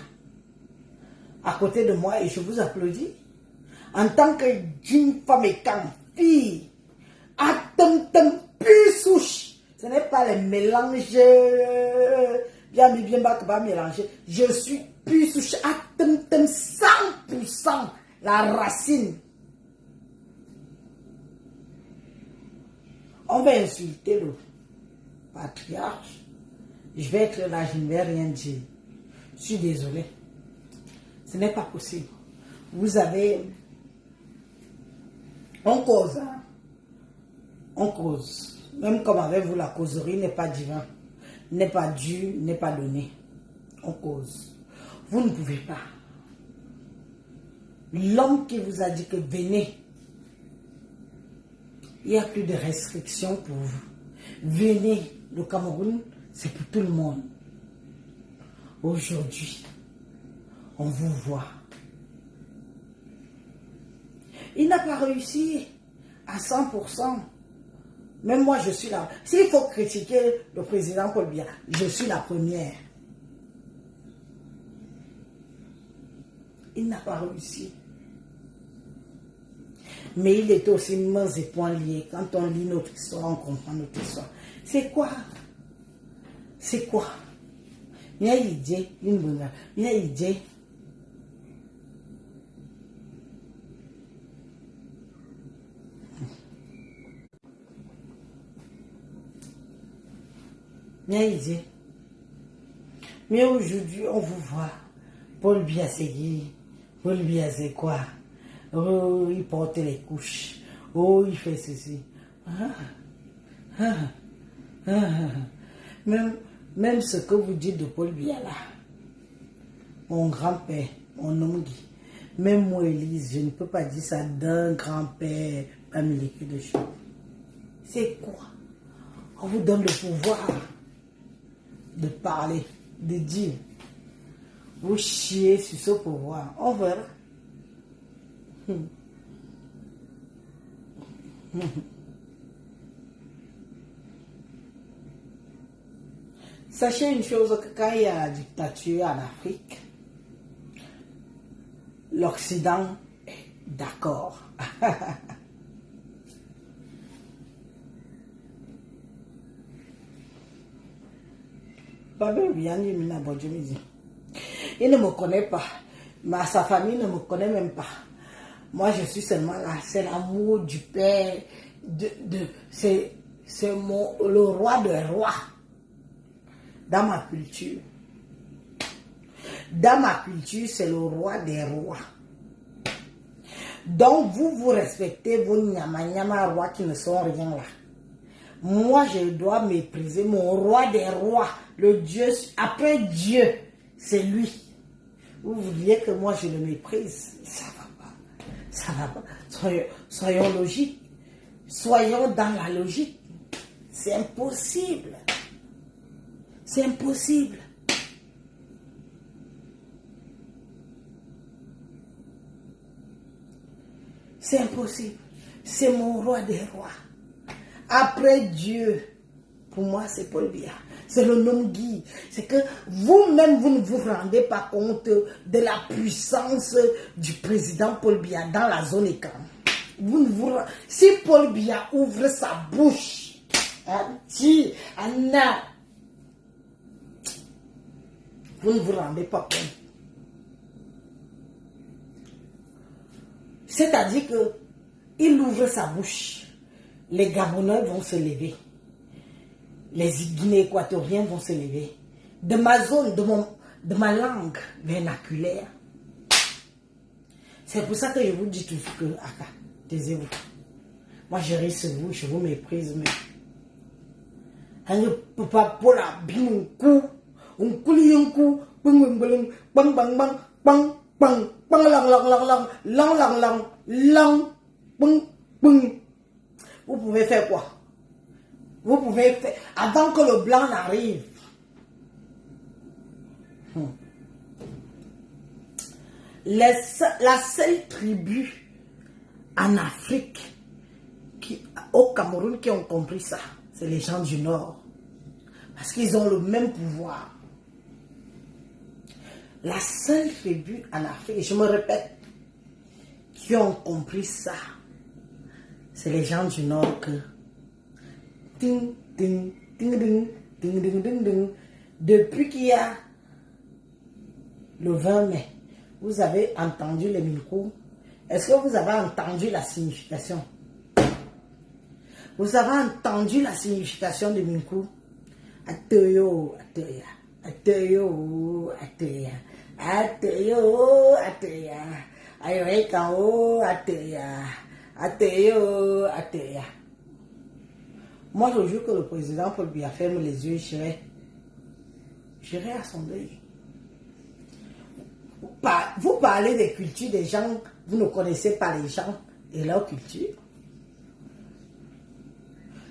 à côté de moi et je vous applaudis? En tant que jeune femme et fille, à plus souche. Ce n'est pas les mélanges, bien bas que pas mélanger. Je suis plus souche à 100%, la racine. On va insulter le patriarche. Je vais être là, je ne vais rien dire. Je suis désolé. Ce n'est pas possible. Vous avez... On cause, hein? On cause. Même comme avec vous, la causerie n'est pas divin, n'est pas due, n'est pas donnée. On cause. Vous ne pouvez pas. L'homme qui vous a dit que venez, il n'y a plus de restrictions pour vous. Venez, le Cameroun, c'est pour tout le monde. Aujourd'hui, on vous voit. Il n'a pas réussi à 100%. Même moi, je suis là. S'il faut critiquer le président Paul Biya, je suis la première. Il n'a pas réussi. Mais il est aussi mains et poings liés. Quand on lit notre histoire, on comprend notre histoire. C'est quoi? C'est quoi? Mia idée, une bonne. Mia idée. Mia idée. Mais aujourd'hui, on vous voit. Paul Biya Segui. Paul Biya c'est quoi? Oh, il porte les couches. Oh, il fait ceci. Même ce que vous dites de Paul Biya là, mon grand-père, mon Nongi, même moi, Élise, je ne peux pas dire ça d'un grand-père Bamileke de choses. C'est quoi? On vous donne le pouvoir de parler, de dire. Vous chiez sur ce pouvoir. On verra. Sachez une chose, que quand il y a la dictature en Afrique, l'Occident est d'accord. Il ne me connaît pas, mais sa famille ne me connaît même pas. Moi, je suis seulement là, c'est l'amour du Père, c'est le roi des rois dans ma culture. Dans ma culture, c'est le roi des rois. Donc, vous respectez vos nyama rois qui ne sont rien là. Moi, je dois mépriser mon roi des rois, le Dieu, après Dieu, c'est lui. Vous vouliez que moi je le méprise, ça va pas. Ça va pas. Soyons logiques. Soyons dans la logique. C'est impossible. C'est impossible. C'est impossible. C'est mon roi des rois. Après Dieu, pour moi, c'est Paul Biya. C'est le nom Guy. C'est que vous-même, vous ne vous rendez pas compte de la puissance du président Paul Biya dans la zone écran. Si Paul Biya ouvre sa bouche, Anna, vous ne vous rendez pas compte. C'est-à-dire que il ouvre sa bouche, les Gabonais vont se lever, les Guinéens équatoriens vont se lever. De ma zone, de ma langue vernaculaire. C'est pour ça que je vous dis toujours que, taisez-vous. Moi je ris sur vous, je vous méprise, mais je ne peux pas pour la bien un coup, bang bang bang bang bang bang lang lang lang lang lang lang lang lang bang bang. Vous pouvez faire quoi? Vous pouvez faire avant que le blanc n'arrive. La seule tribu en Afrique au Cameroun qui ont compris ça, c'est les gens du Nord. Parce qu'ils ont le même pouvoir. La seule tribu en Afrique, et je me répète, qui ont compris ça, c'est les gens du Nord que ding, ding, ding, ding, ding, ding, ding, ding. Depuis qu'il y a le 20 mai, vous avez entendu les Minkou. Est-ce que vous avez entendu la signification? Vous avez entendu la signification de Minkou? Ateyo, ateya, ateyo, ateya, ateyo, ateya, ayoekao, ateya, ateyo, ateya. Moi, je jure que le président Paul Biya ferme les yeux, j'irai à son deuil. Vous parlez des cultures des gens, vous ne connaissez pas les gens et leur culture.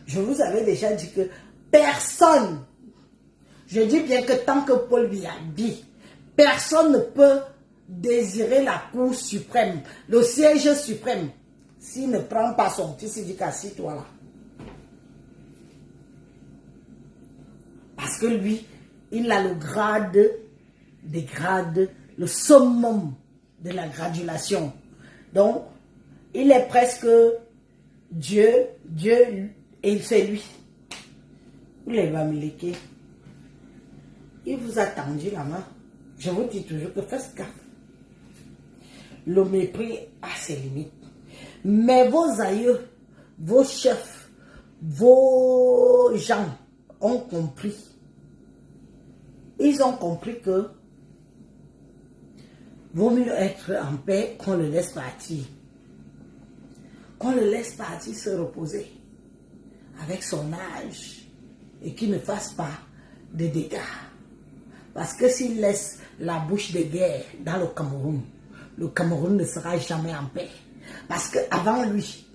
Je vous avais déjà dit que personne, je dis bien que tant que Paul Biya vit, personne ne peut désirer la cour suprême, le siège suprême, s'il ne prend pas son fils et dit qu'assis-toi là. Parce que lui, il a le grade des grades, le summum de la gradulation. Donc, il est presque Dieu, et c'est lui. Vous les Bamileke, il vous a tendu la main. Je vous dis toujours que faites gaffe. Le mépris a ses limites. Mais vos aïeux, vos chefs, vos gens ont compris. Ils ont compris que vaut mieux être en paix qu'on le laisse partir. Qu'on le laisse partir se reposer avec son âge et qu'il ne fasse pas de dégâts. Parce que s'il laisse la bouche de guerre dans le Cameroun ne sera jamais en paix. Parce qu'avant lui,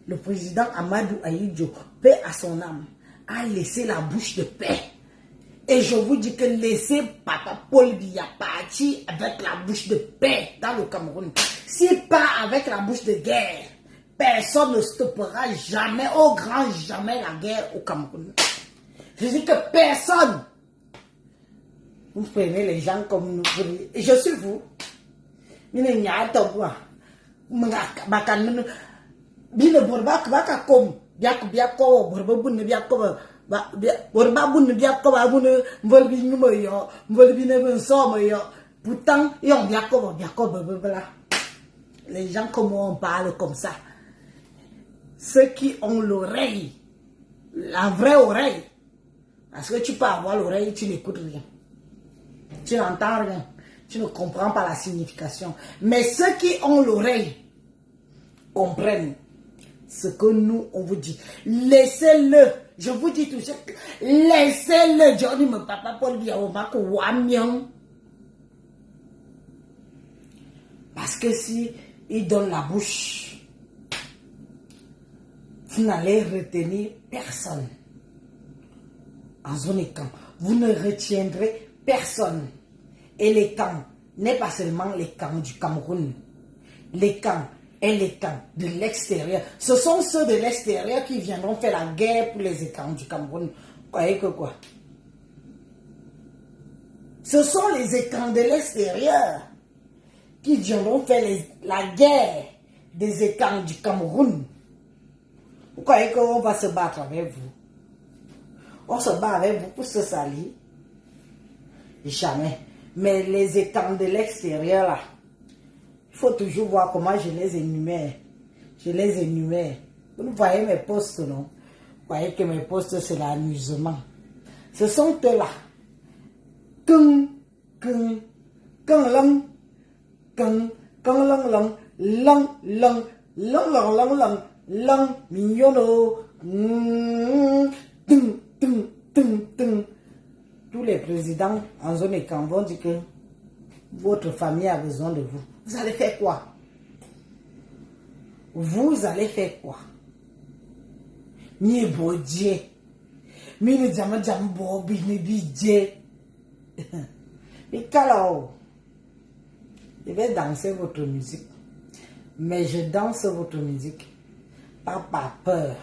le président Amadou Ahidjo, paix à son âme, a laissé la bouche de paix. Et je vous dis que laissez Papa Paul Biya partir avec la bouche de paix dans le Cameroun. S'il part avec la bouche de guerre, personne ne stoppera jamais, au grand jamais, la guerre au Cameroun. Je dis que personne. Vous prenez les gens comme nous. Et je suis vous. Pourtant, les gens comme on parle comme ça, ceux qui ont l'oreille, la vraie oreille, parce que tu peux avoir l'oreille, tu n'écoutes rien, tu n'entends rien, tu ne comprends pas la signification, mais ceux qui ont l'oreille comprennent ce que nous on vous dit. Laissez-le. Je vous dis toujours, laissez-le. Johnny, mon papa Paul Biya, Parce que si il donne la bouche, vous n'allez retenir personne. En zone camp, vous ne retiendrez personne. Et les camps n'est pas seulement les camps du Cameroun. Les camps et les camps de l'extérieur. Ce sont ceux de l'extérieur qui viendront faire la guerre pour les camps du Cameroun. Vous croyez que quoi? Ce sont les écrans de l'extérieur qui viendront faire la guerre des écrans du Cameroun. Vous croyez qu'on va se battre avec vous? On se bat avec vous pour se salir? Jamais. Mais les écrans de l'extérieur, là, il faut toujours voir comment je les énumère. Je les énumère. Vous voyez mes postes, non? Vous voyez que mes postes, c'est l'amusement. Ce sont eux-là. Kung, kung, kung, long, kung, kung, long, long, long, long, long, long, long, long, long, mignono, tung, tung, tung, tung. Tous les présidents en zone et camp vont dire que votre famille a besoin de vous. Vous allez faire quoi? Vous allez faire quoi? Ni bodje. Mini jama jambo bini bidje. Et alors, je vais danser votre musique. Mais je danse votre musique. Pas par peur.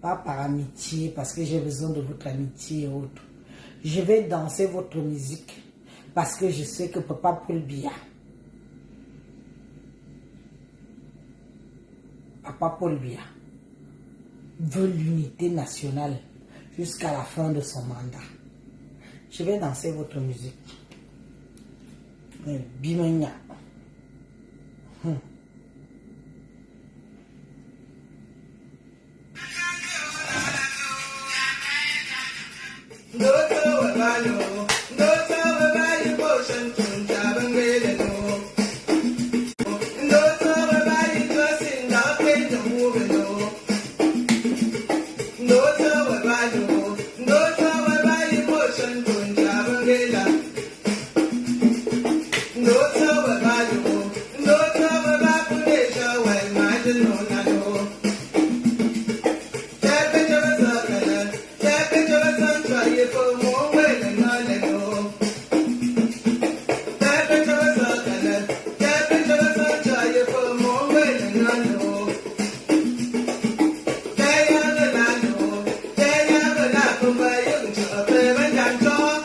Pas par amitié. Parce que j'ai besoin de votre amitié et autres. Je vais danser votre musique. Parce que je sais que Papa Paul Biya. Papa Paul Biya veut l'unité nationale jusqu'à la fin de son mandat. Je vais danser votre musique. Bimenya. Hãy subscribe cho kênh Ghiền Mì Gõ để không bỏ lỡ những video hấp dẫn.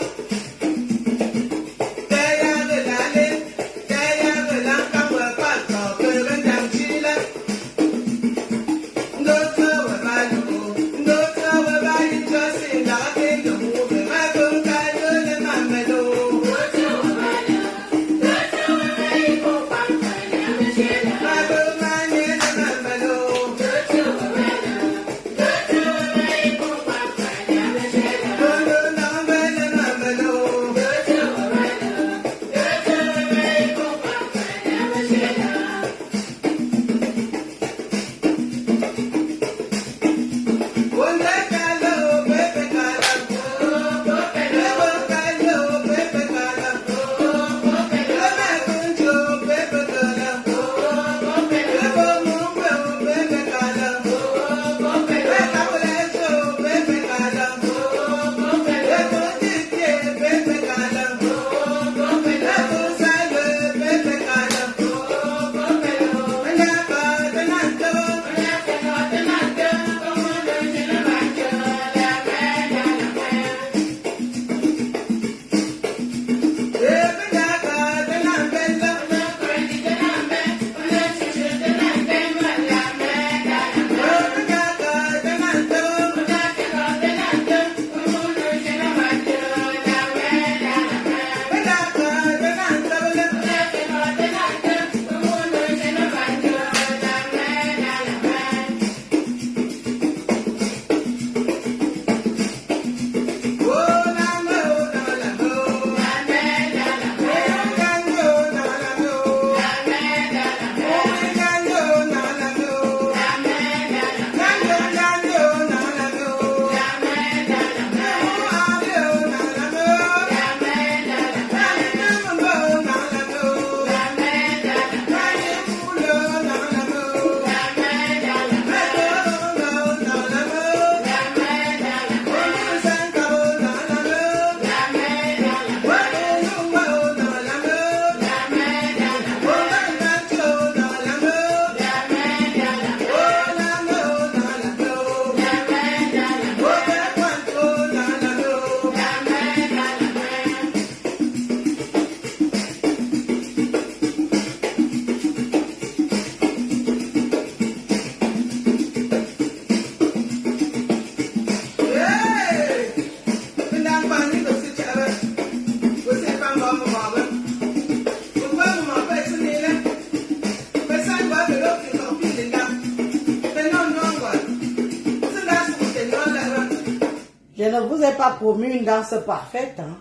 ne vous ai pas promis une danse parfaite. Hein.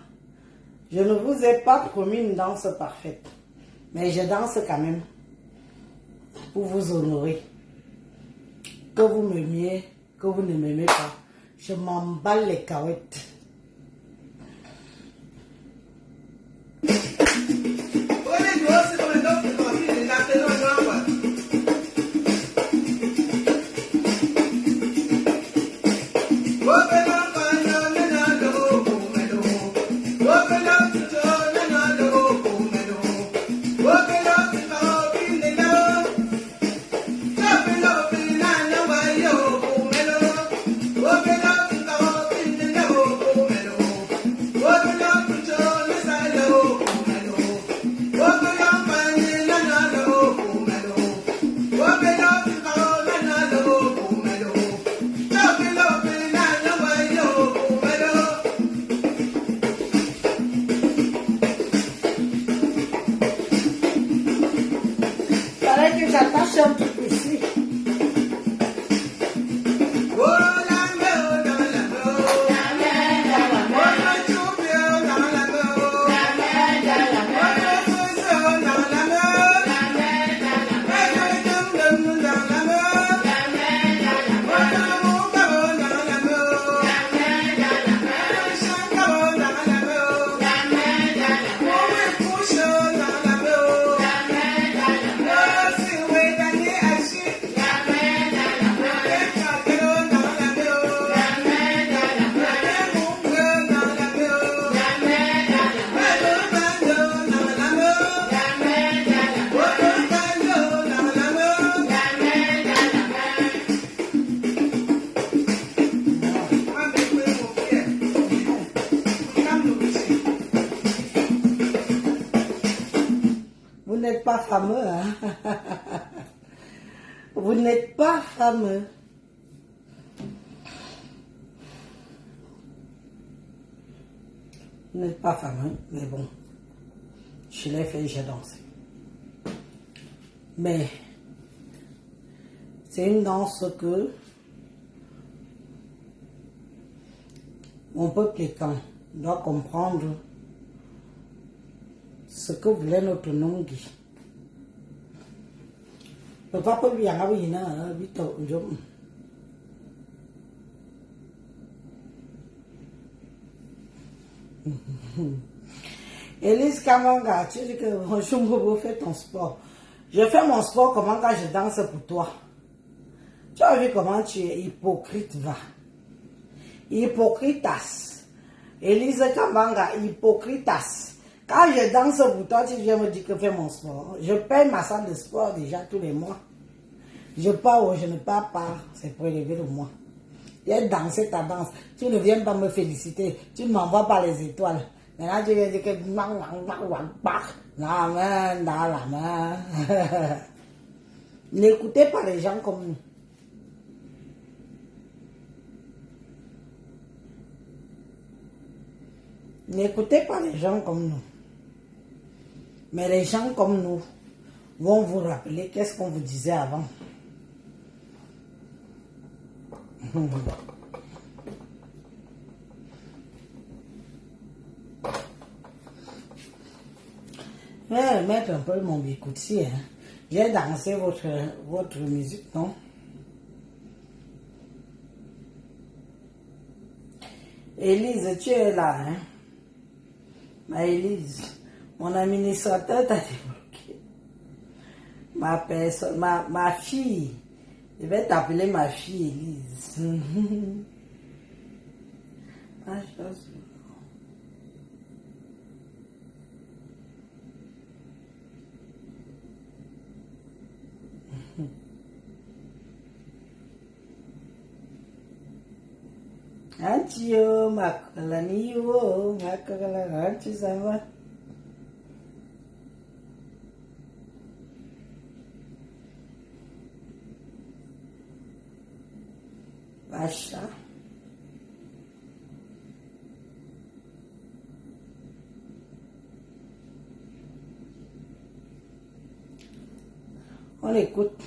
Je ne vous ai pas promis une danse parfaite. Mais je danse quand même. Pour vous honorer. Que vous m'aimiez, que vous ne m'aimez pas. Je m'emballe les cahuètes. J'attache un truc ici. Vous n'êtes pas fameux, hein? Vous n'êtes pas fameux. Vous n'êtes pas fameux, mais bon. Je l'ai fait, j'ai dansé. Mais c'est une danse que mon peuple écan doit comprendre ce que voulait notre Nongi. Le papa lui a dit, Elise Kamanga, tu dis que je fais ton sport. Je fais mon sport comment quand je danse pour toi. Tu as vu comment tu es hypocrite, va. Hypocritas. Elise Kamanga, hypocritas. Quand je danse pour toi, tu viens me dire que je fais mon sport. Je paye ma salle de sport déjà tous les mois. Je pars ou je ne pars pas, c'est prélevé de moi. J'ai dansé ta danse. Tu ne viens pas me féliciter. Tu ne m'envoies pas les étoiles. Maintenant, tu viens dire que... La main dans la main. N'écoutez pas les gens comme nous. N'écoutez pas les gens comme nous. Mais les gens comme nous vont vous rappeler qu'est-ce qu'on vous disait avant. Je vais mettre un peu mon bicoutier. Hein. J'ai dansé votre musique, non? Élise, tu es là, hein? Ma Élise, mon administrateur t'a débloqué. Ma personne, ma fille. Je vais t'appeler ma fille Élise. Ah, Antio, makalaniwo, makalani, ça va? Vacha. On écoute.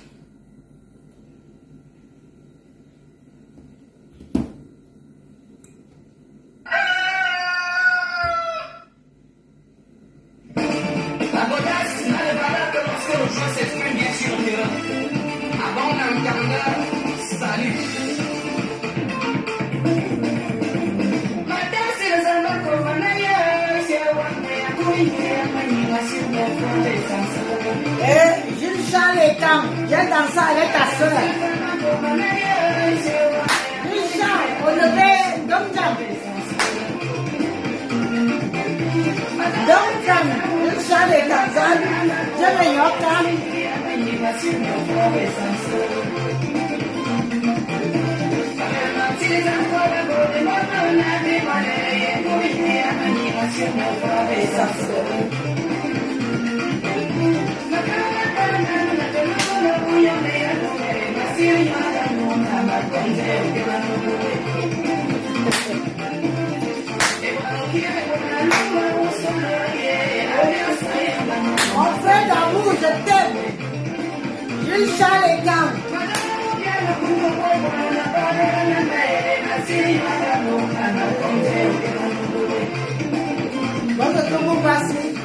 Et Jules Charles et Cam, viens danser avec ta soeur. Jules Charles, on le fait Dom-Jam. Dom-Jam, Jules Charles et Cam, je vais y mon frère d'amour, je t'aime. Jules Charles et Cam. Vamos a tomar un pase.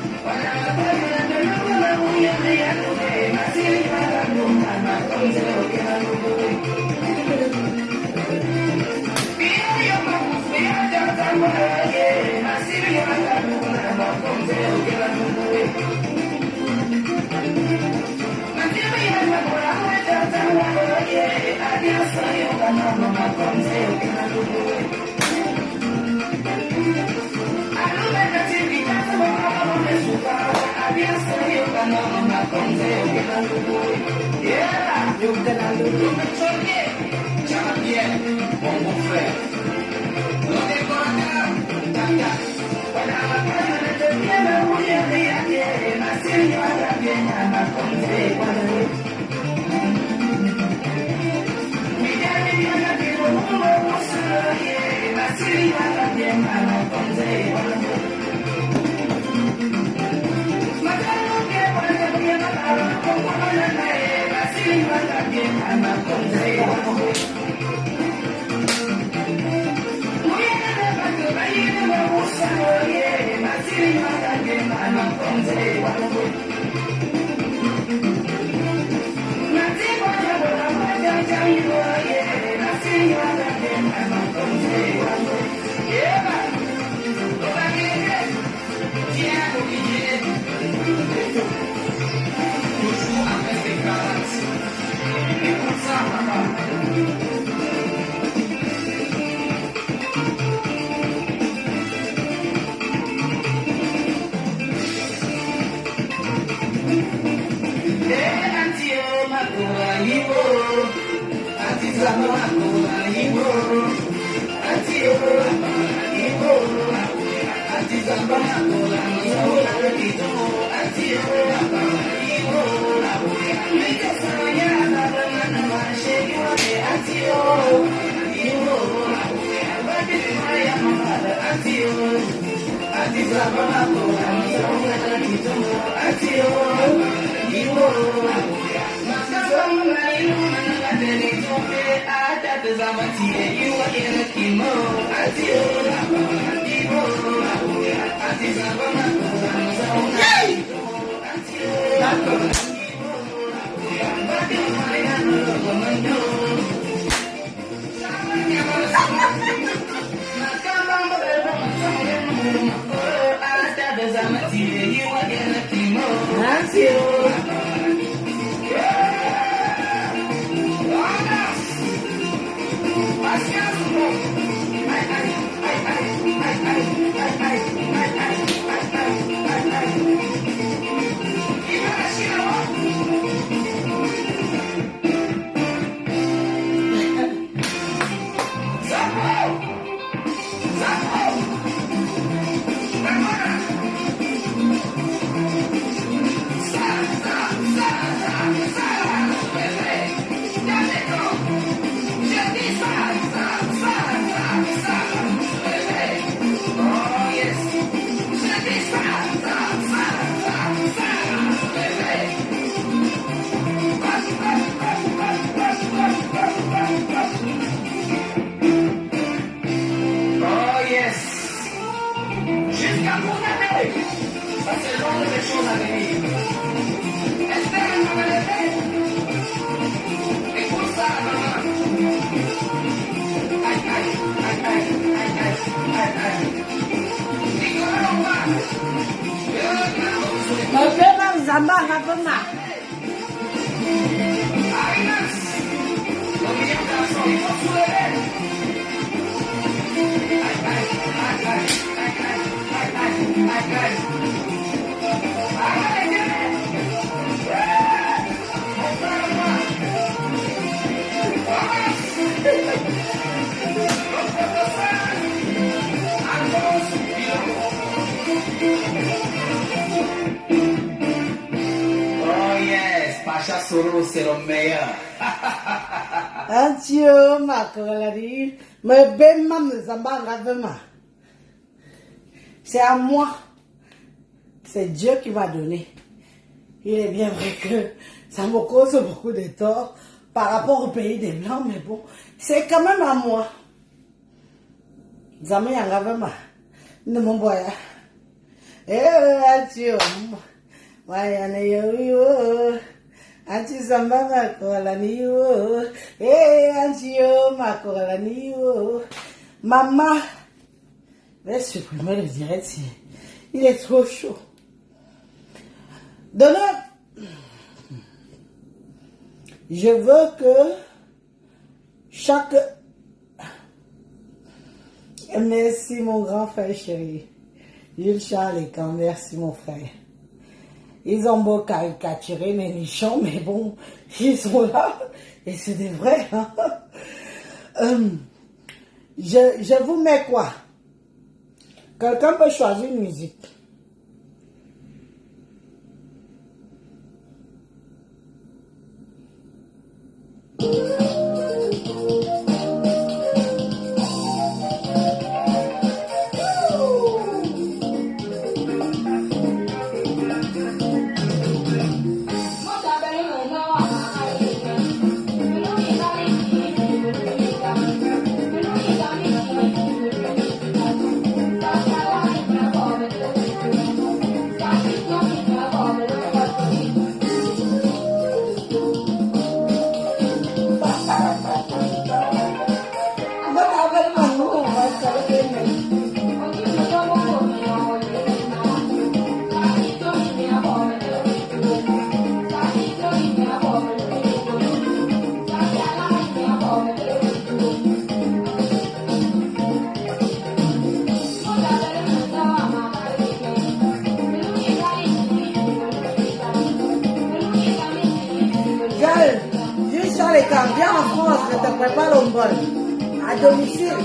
Ma zamba ngapema. Oh yes, Pacha Solo, c'est le meilleur. Antio makolari, me bemma me zamba ngapema. C'est à moi. C'est Dieu qui m'a donné. Il est bien vrai que ça me cause beaucoup de tort par rapport au pays des Blancs, mais bon, c'est quand même à moi. Zama yangavema. Ne m'envoya. Antio. Wayana yo. Anti zamba makolani yo. Antio makolani yo. Maman. Je vais supprimer le direct. Il est trop chaud. Donc, je veux que chaque... Merci mon grand frère chéri. Jules Charles et quand merci mon frère. Ils ont beau caricaturer mes nichons, mais bon, ils sont là. Et c'est des vrais. Hein? Je vous mets quoi? Quelqu'un peut choisir une musique. Viens en France, je te prépare l'ombole à domicile.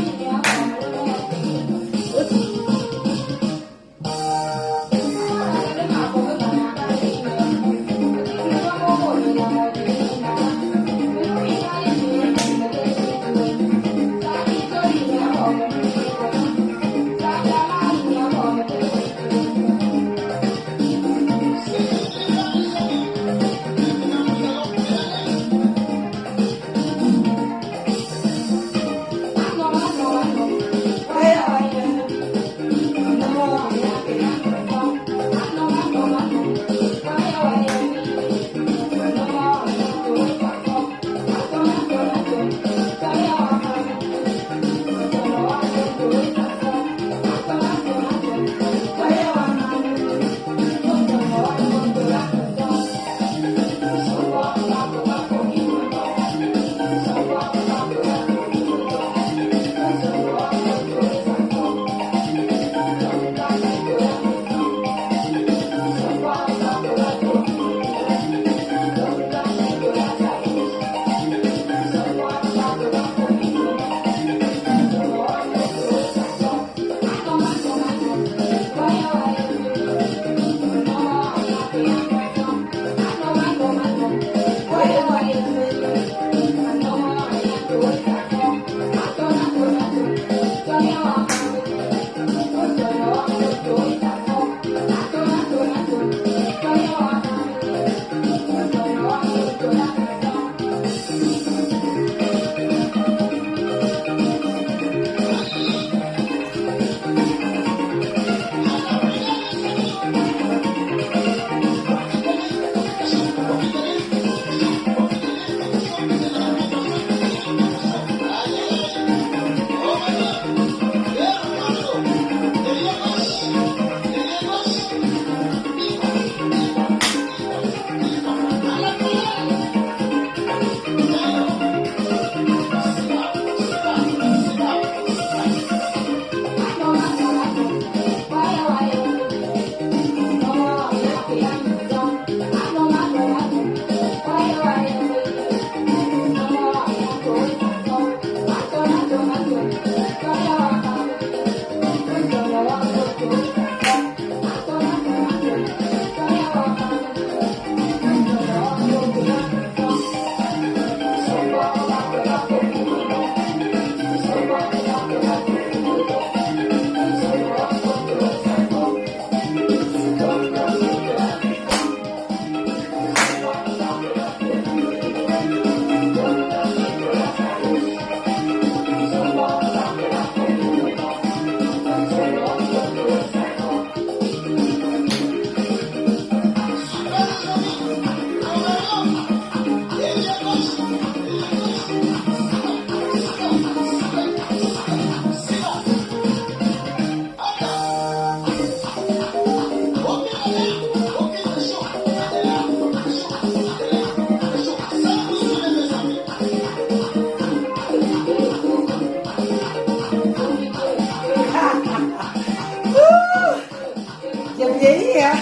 J'ai vieilli, hein.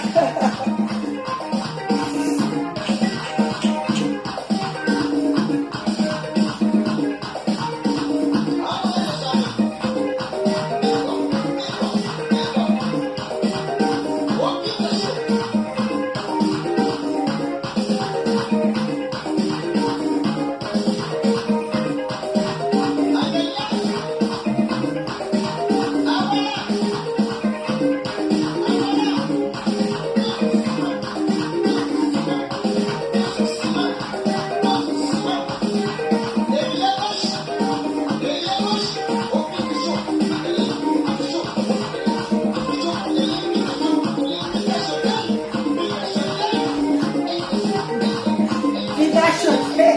Il a chauffé.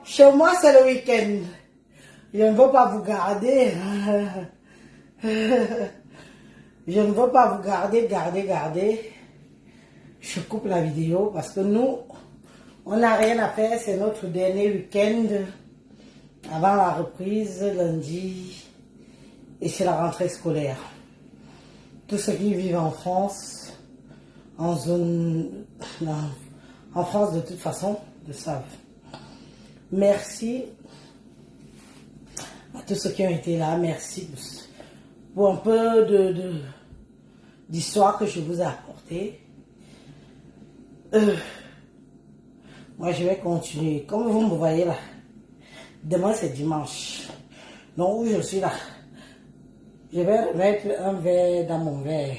Chez moi, c'est le week-end. Je ne veux pas vous garder. Je ne veux pas vous garder. Je coupe la vidéo parce que nous, on n'a rien à faire. C'est notre dernier week-end avant la reprise lundi. Et c'est la rentrée scolaire. Tous ceux qui vivent en France, en zone... Non, en France de toute façon, le savent. Merci à tous ceux qui ont été là. Merci pour un peu d'histoire que je vous ai apporté. Moi, je vais continuer. Comme vous me voyez là, demain c'est dimanche. Donc, où je suis là, je vais mettre un verre dans mon verre.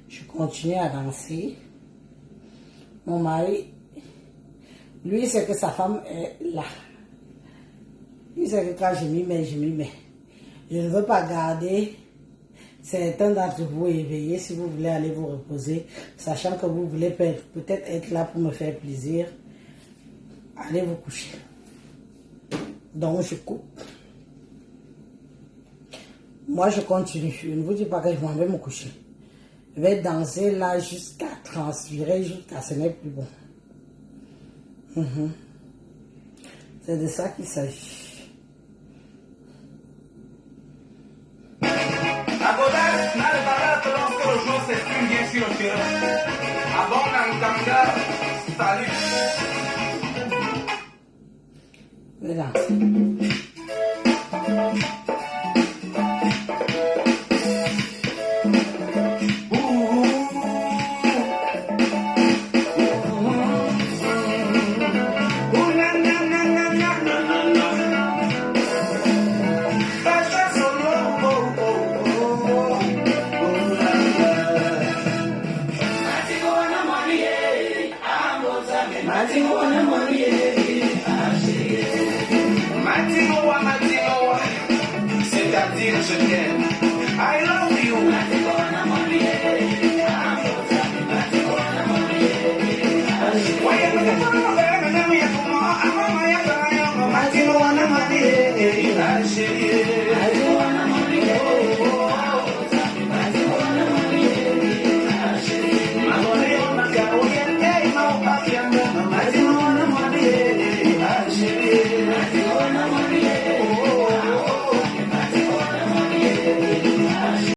Je continue à danser. Mon mari, lui, c'est que sa femme est là. Lui, c'est que quand je m'y mets, je m'y mets. Je ne veux pas garder certains d'entre vous éveillés si vous voulez aller vous reposer, sachant que vous voulez peut-être être là pour me faire plaisir. Allez vous coucher. Donc, je coupe. Moi, je continue. Je ne vous dis pas que je m'en vais me coucher. Je vais danser là jusqu'à transpirer, jusqu'à ce n'est plus bon. C'est de ça qu'il s'agit. Abordar, nada barato, lorsque le jour s'exprime bien sur le terrain. Avant l'entanga, salut. Voilà. I think